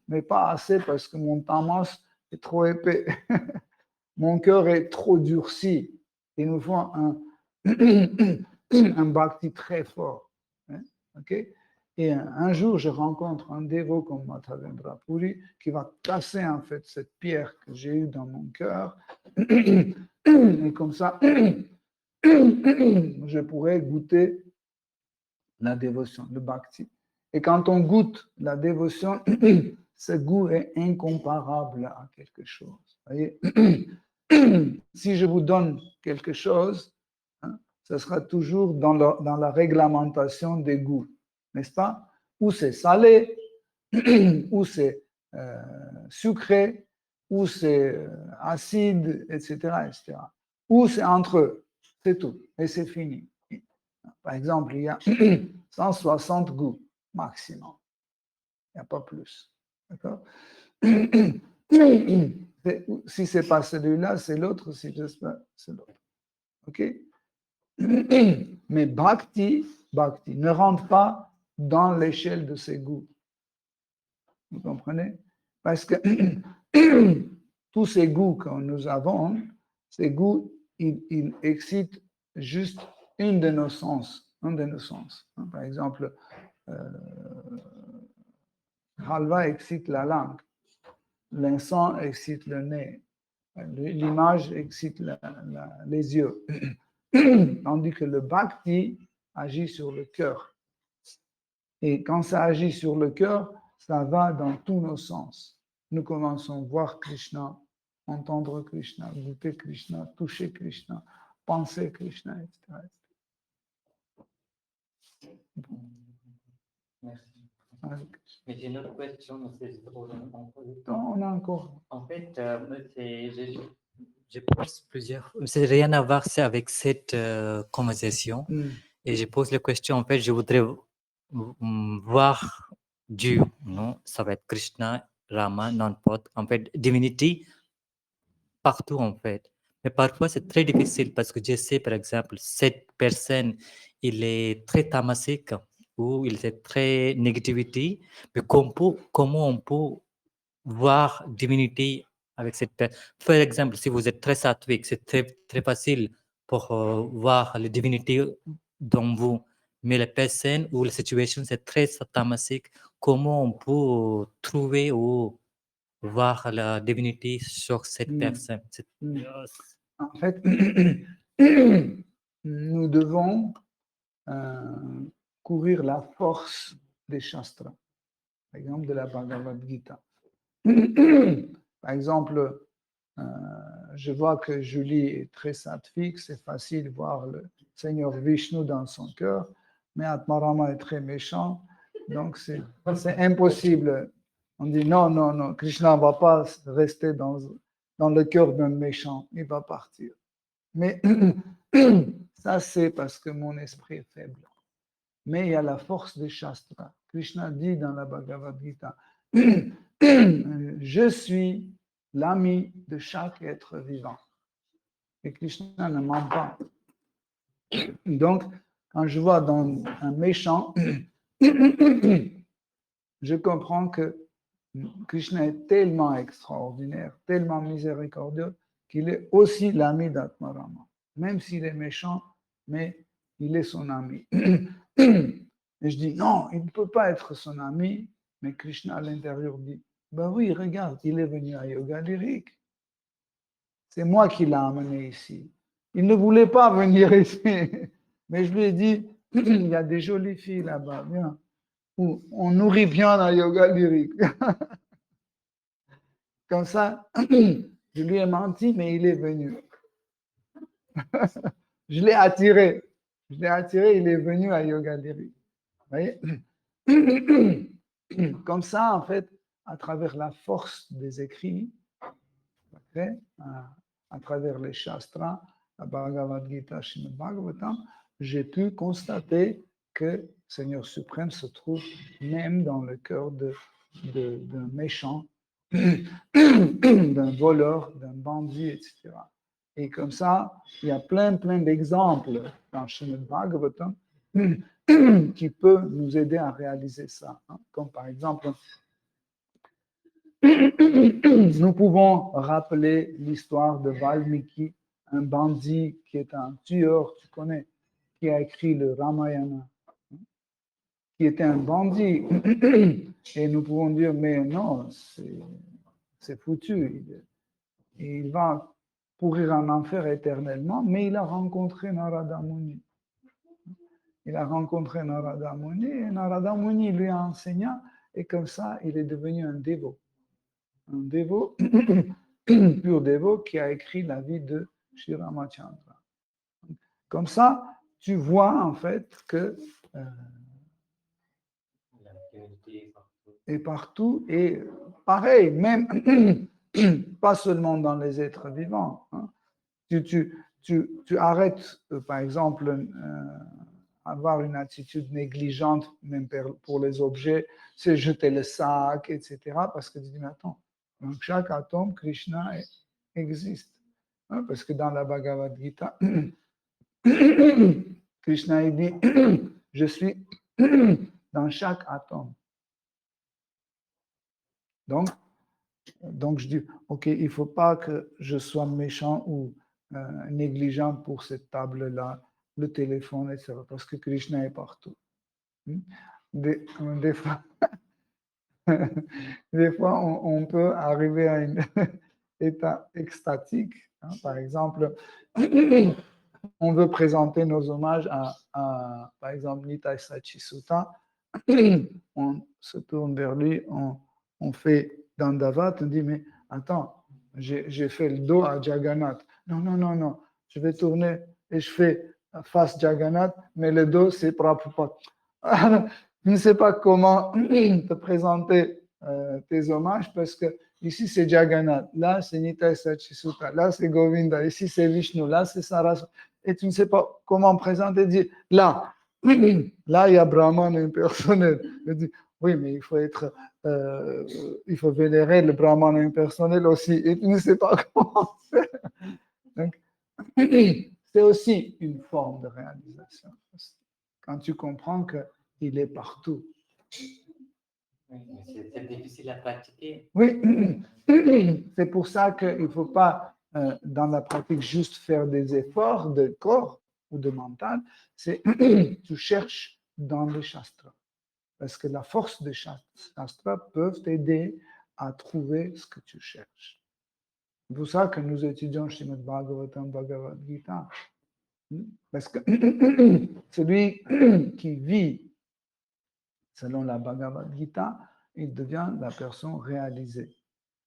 mais pas assez parce que mon tamas est trop épais. Mon cœur est trop durci. Il nous faut un bhakti très fort. Okay? Et un jour, je rencontre un dévot comme Madhavendra Puri qui va casser en fait cette pierre que j'ai eue dans mon cœur. Et comme ça, je pourrais goûter la dévotion, le bhakti. Et quand on goûte la dévotion, ce goût est incomparable à quelque chose. Voyez? Si je vous donne quelque chose, ce sera toujours dans la réglementation des goûts, n'est-ce pas? Ou c'est salé, ou c'est sucré, ou c'est acide, etc., etc. Ou c'est entre eux, c'est tout, et c'est fini. Par exemple, il y a 160 goûts maximum. Il n'y a pas plus. D'accord? Si ce n'est pas celui-là, c'est l'autre. Si j'espère, c'est l'autre. OK? Mais bhakti ne rentre pas dans l'échelle de ces goûts. Vous comprenez? Parce que tous ces goûts que nous avons, ces goûts, ils excitent juste une de nos sens. Un de nos sens. Par exemple, halva excite la langue, l'encens excite le nez, l'image excite les yeux. Tandis que le bhakti agit sur le cœur. Et quand ça agit sur le cœur, ça va dans tous nos sens. Nous commençons à voir Krishna, entendre Krishna, goûter Krishna, toucher Krishna, penser Krishna, etc. Merci. Mais j'ai une autre question. On a encore. En fait, je pose plusieurs. C'est rien à voir avec cette conversation. Et je pose la question. En fait, je voudrais voir Dieu. Non, ça va être Krishna, Rama, n'importe. En fait, divinity partout en fait. Mais parfois c'est très difficile parce que je sais par exemple cette personne il est très tamasique ou il est très négativité. Mais comment on peut voir divinité avec cette personne. Par exemple, si vous êtes très sattvique, c'est très facile pour voir la divinité dans vous. Mais la personne ou la situation, c'est très tamasique. Comment on peut trouver ou voir la divinité sur cette personne? En fait, nous devons courir la force des Shastras, par exemple de la Bhagavad Gita. Par exemple, je vois que Julie est très sattvique, c'est facile de voir le Seigneur Vishnu dans son cœur, mais Atmarama est très méchant, donc c'est impossible. On dit non, Krishna ne va pas rester dans le cœur d'un méchant, il va partir. Mais ça, c'est parce que mon esprit est faible. Mais il y a la force des Shastras. Krishna dit dans la Bhagavad Gita, je suis l'ami de chaque être vivant. Et Krishna ne ment pas. Donc, quand je vois dans un méchant, je comprends que Krishna est tellement extraordinaire, tellement miséricordieux, qu'il est aussi l'ami d'Atmarama. Même s'il est méchant, mais il est son ami. Et je dis, non, il ne peut pas être son ami, mais Krishna à l'intérieur dit, ben oui, regarde, il est venu à Yoga Lyrique. C'est moi qui l'ai amené ici. Il ne voulait pas venir ici, mais je lui ai dit, il y a des jolies filles là-bas, viens. On nourrit bien à Yoga Lyrique. Comme ça, je lui ai menti, mais il est venu. Je l'ai attiré. Il est venu à Yoga Lyrique. Vous voyez? Comme ça, en fait, à travers la force des écrits, à travers les Shastras, la Bhagavad Gita, Srimad Bhagavatam, j'ai pu constater que le Seigneur suprême se trouve même dans le cœur d'un méchant, d'un voleur, d'un bandit, etc. Et comme ça, il y a plein d'exemples dans Srimad Bhagavatam qui peuvent nous aider à réaliser ça. Comme par exemple, nous pouvons rappeler l'histoire de Valmiki, un bandit qui est un tueur, tu connais, qui a écrit le Ramayana, qui était un bandit. Et nous pouvons dire, mais non, c'est foutu. Il va pourrir en enfer éternellement, mais il a rencontré Narada Muni. Il a rencontré Narada Muni et Narada Muni lui a enseigné, et comme ça, il est devenu un dévot. Un dévot, pur dévot, qui a écrit la vie de Sri Ramachandra. Comme ça, tu vois en fait que et partout, et pareil, même pas seulement dans les êtres vivants. Hein. Tu arrêtes, par exemple, avoir une attitude négligente, même pour les objets, c'est jeter le sac, etc. Parce que tu dis, mais attends, dans chaque atome, Krishna existe. Hein, parce que dans la Bhagavad Gita, Krishna il dit, je suis dans chaque atome. Donc je dis, ok, il ne faut pas que je sois méchant ou négligent pour cette table-là, le téléphone, etc. Parce que Krishna est partout. Des fois, des fois on peut arriver à un état extatique. Hein. Par exemple, on veut présenter nos hommages à par exemple, Nitai Sachisuta. On se tourne vers lui, on fait Dandavat, on dit, mais attends, j'ai fait le dos à Jagannath. Non, je vais tourner et je fais face Jagannath, mais le dos, c'est Prabhupada. Je ne sais pas comment te présenter tes hommages parce que ici c'est Jagannath, là c'est Nitai Sachisuta, là c'est Govinda, ici c'est Vishnu, là c'est Saraswati. Et tu ne sais pas comment présenter, dire là, là il y a Brahman impersonnel. Je dis, oui, mais il faut vénérer le Brahman impersonnel aussi. Et tu ne sais pas comment faire. Donc, c'est aussi une forme de réalisation. Quand tu comprends qu'il est partout. C'est difficile à pratiquer. Oui, c'est pour ça qu'il ne faut pas, dans la pratique, juste faire des efforts de corps ou de mental. C'est tu cherches dans les shastras. Parce que la force des shastras peuvent t'aider à trouver ce que tu cherches. C'est pour ça que nous étudions Srimad Bhagavatam, Bhagavad Gita. Parce que celui qui vit selon la Bhagavad Gita, il devient la personne réalisée.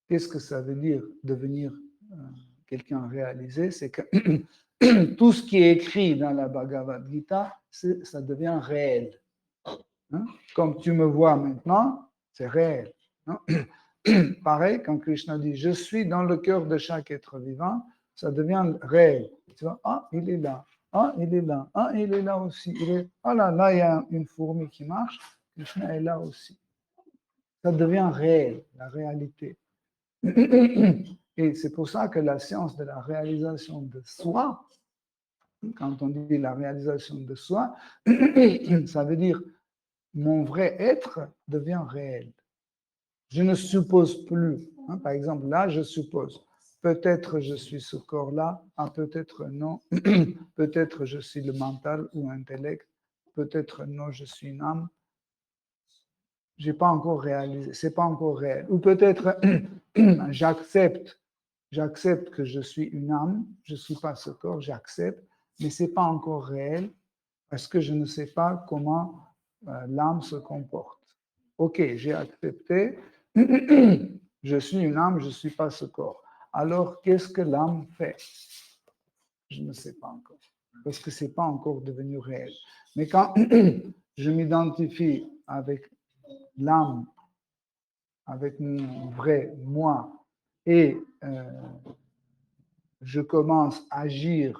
Qu'est-ce que ça veut dire devenir quelqu'un réalisé? C'est que tout ce qui est écrit dans la Bhagavad Gita, ça devient réel. Hein? Comme tu me vois maintenant, c'est réel. Hein? Pareil, quand Krishna dit « Je suis dans le cœur de chaque être vivant », ça devient réel. Tu vois, ah, il est là. Ah, il est là. Ah, il est là aussi. Ah là, il y a une fourmi qui marche. Krishna est là aussi. Ça devient réel, la réalité. Et c'est pour ça que la science de la réalisation de soi, quand on dit la réalisation de soi, ça veut dire mon vrai être devient réel. Je ne suppose plus. Hein, par exemple, là, je suppose. Peut-être je suis ce corps-là, ah, peut-être non. Peut-être je suis le mental ou l'intellect. Peut-être non, je suis une âme. Je n'ai pas encore réalisé, c'est pas encore réel. Ou peut-être j'accepte que je suis une âme, je ne suis pas ce corps, j'accepte, mais ce n'est pas encore réel parce que je ne sais pas comment l'âme se comporte. Ok, j'ai accepté, je suis une âme, je ne suis pas ce corps. Alors, qu'est-ce que l'âme fait? Je ne sais pas encore, parce que ce n'est pas encore devenu réel. Mais quand je m'identifie avec l'âme, avec mon vrai moi, et je commence à agir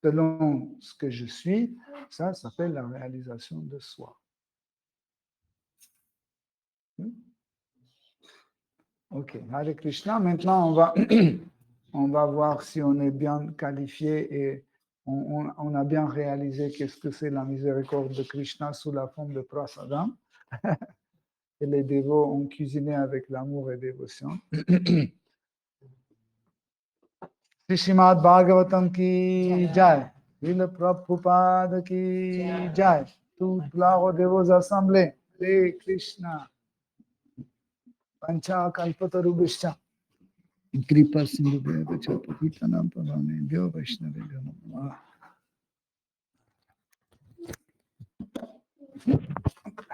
selon ce que je suis, ça s'appelle la réalisation de soi. Ok, Hare Krishna. Maintenant, on va voir si on est bien qualifié et on a bien réalisé qu'est-ce que c'est la miséricorde de Krishna sous la forme de prasadam. Et les dévots ont cuisiné avec l'amour et dévotion. Srimad Bhagavatam ki jai, Srila Prabhupada ki jai, toute gloire aux dévots assemblés. Hare Krishna. Pancha kalpatarubhishya. Kripa sindhubheva chapatitanam pavamebhyo vaishnavebhyo namaha.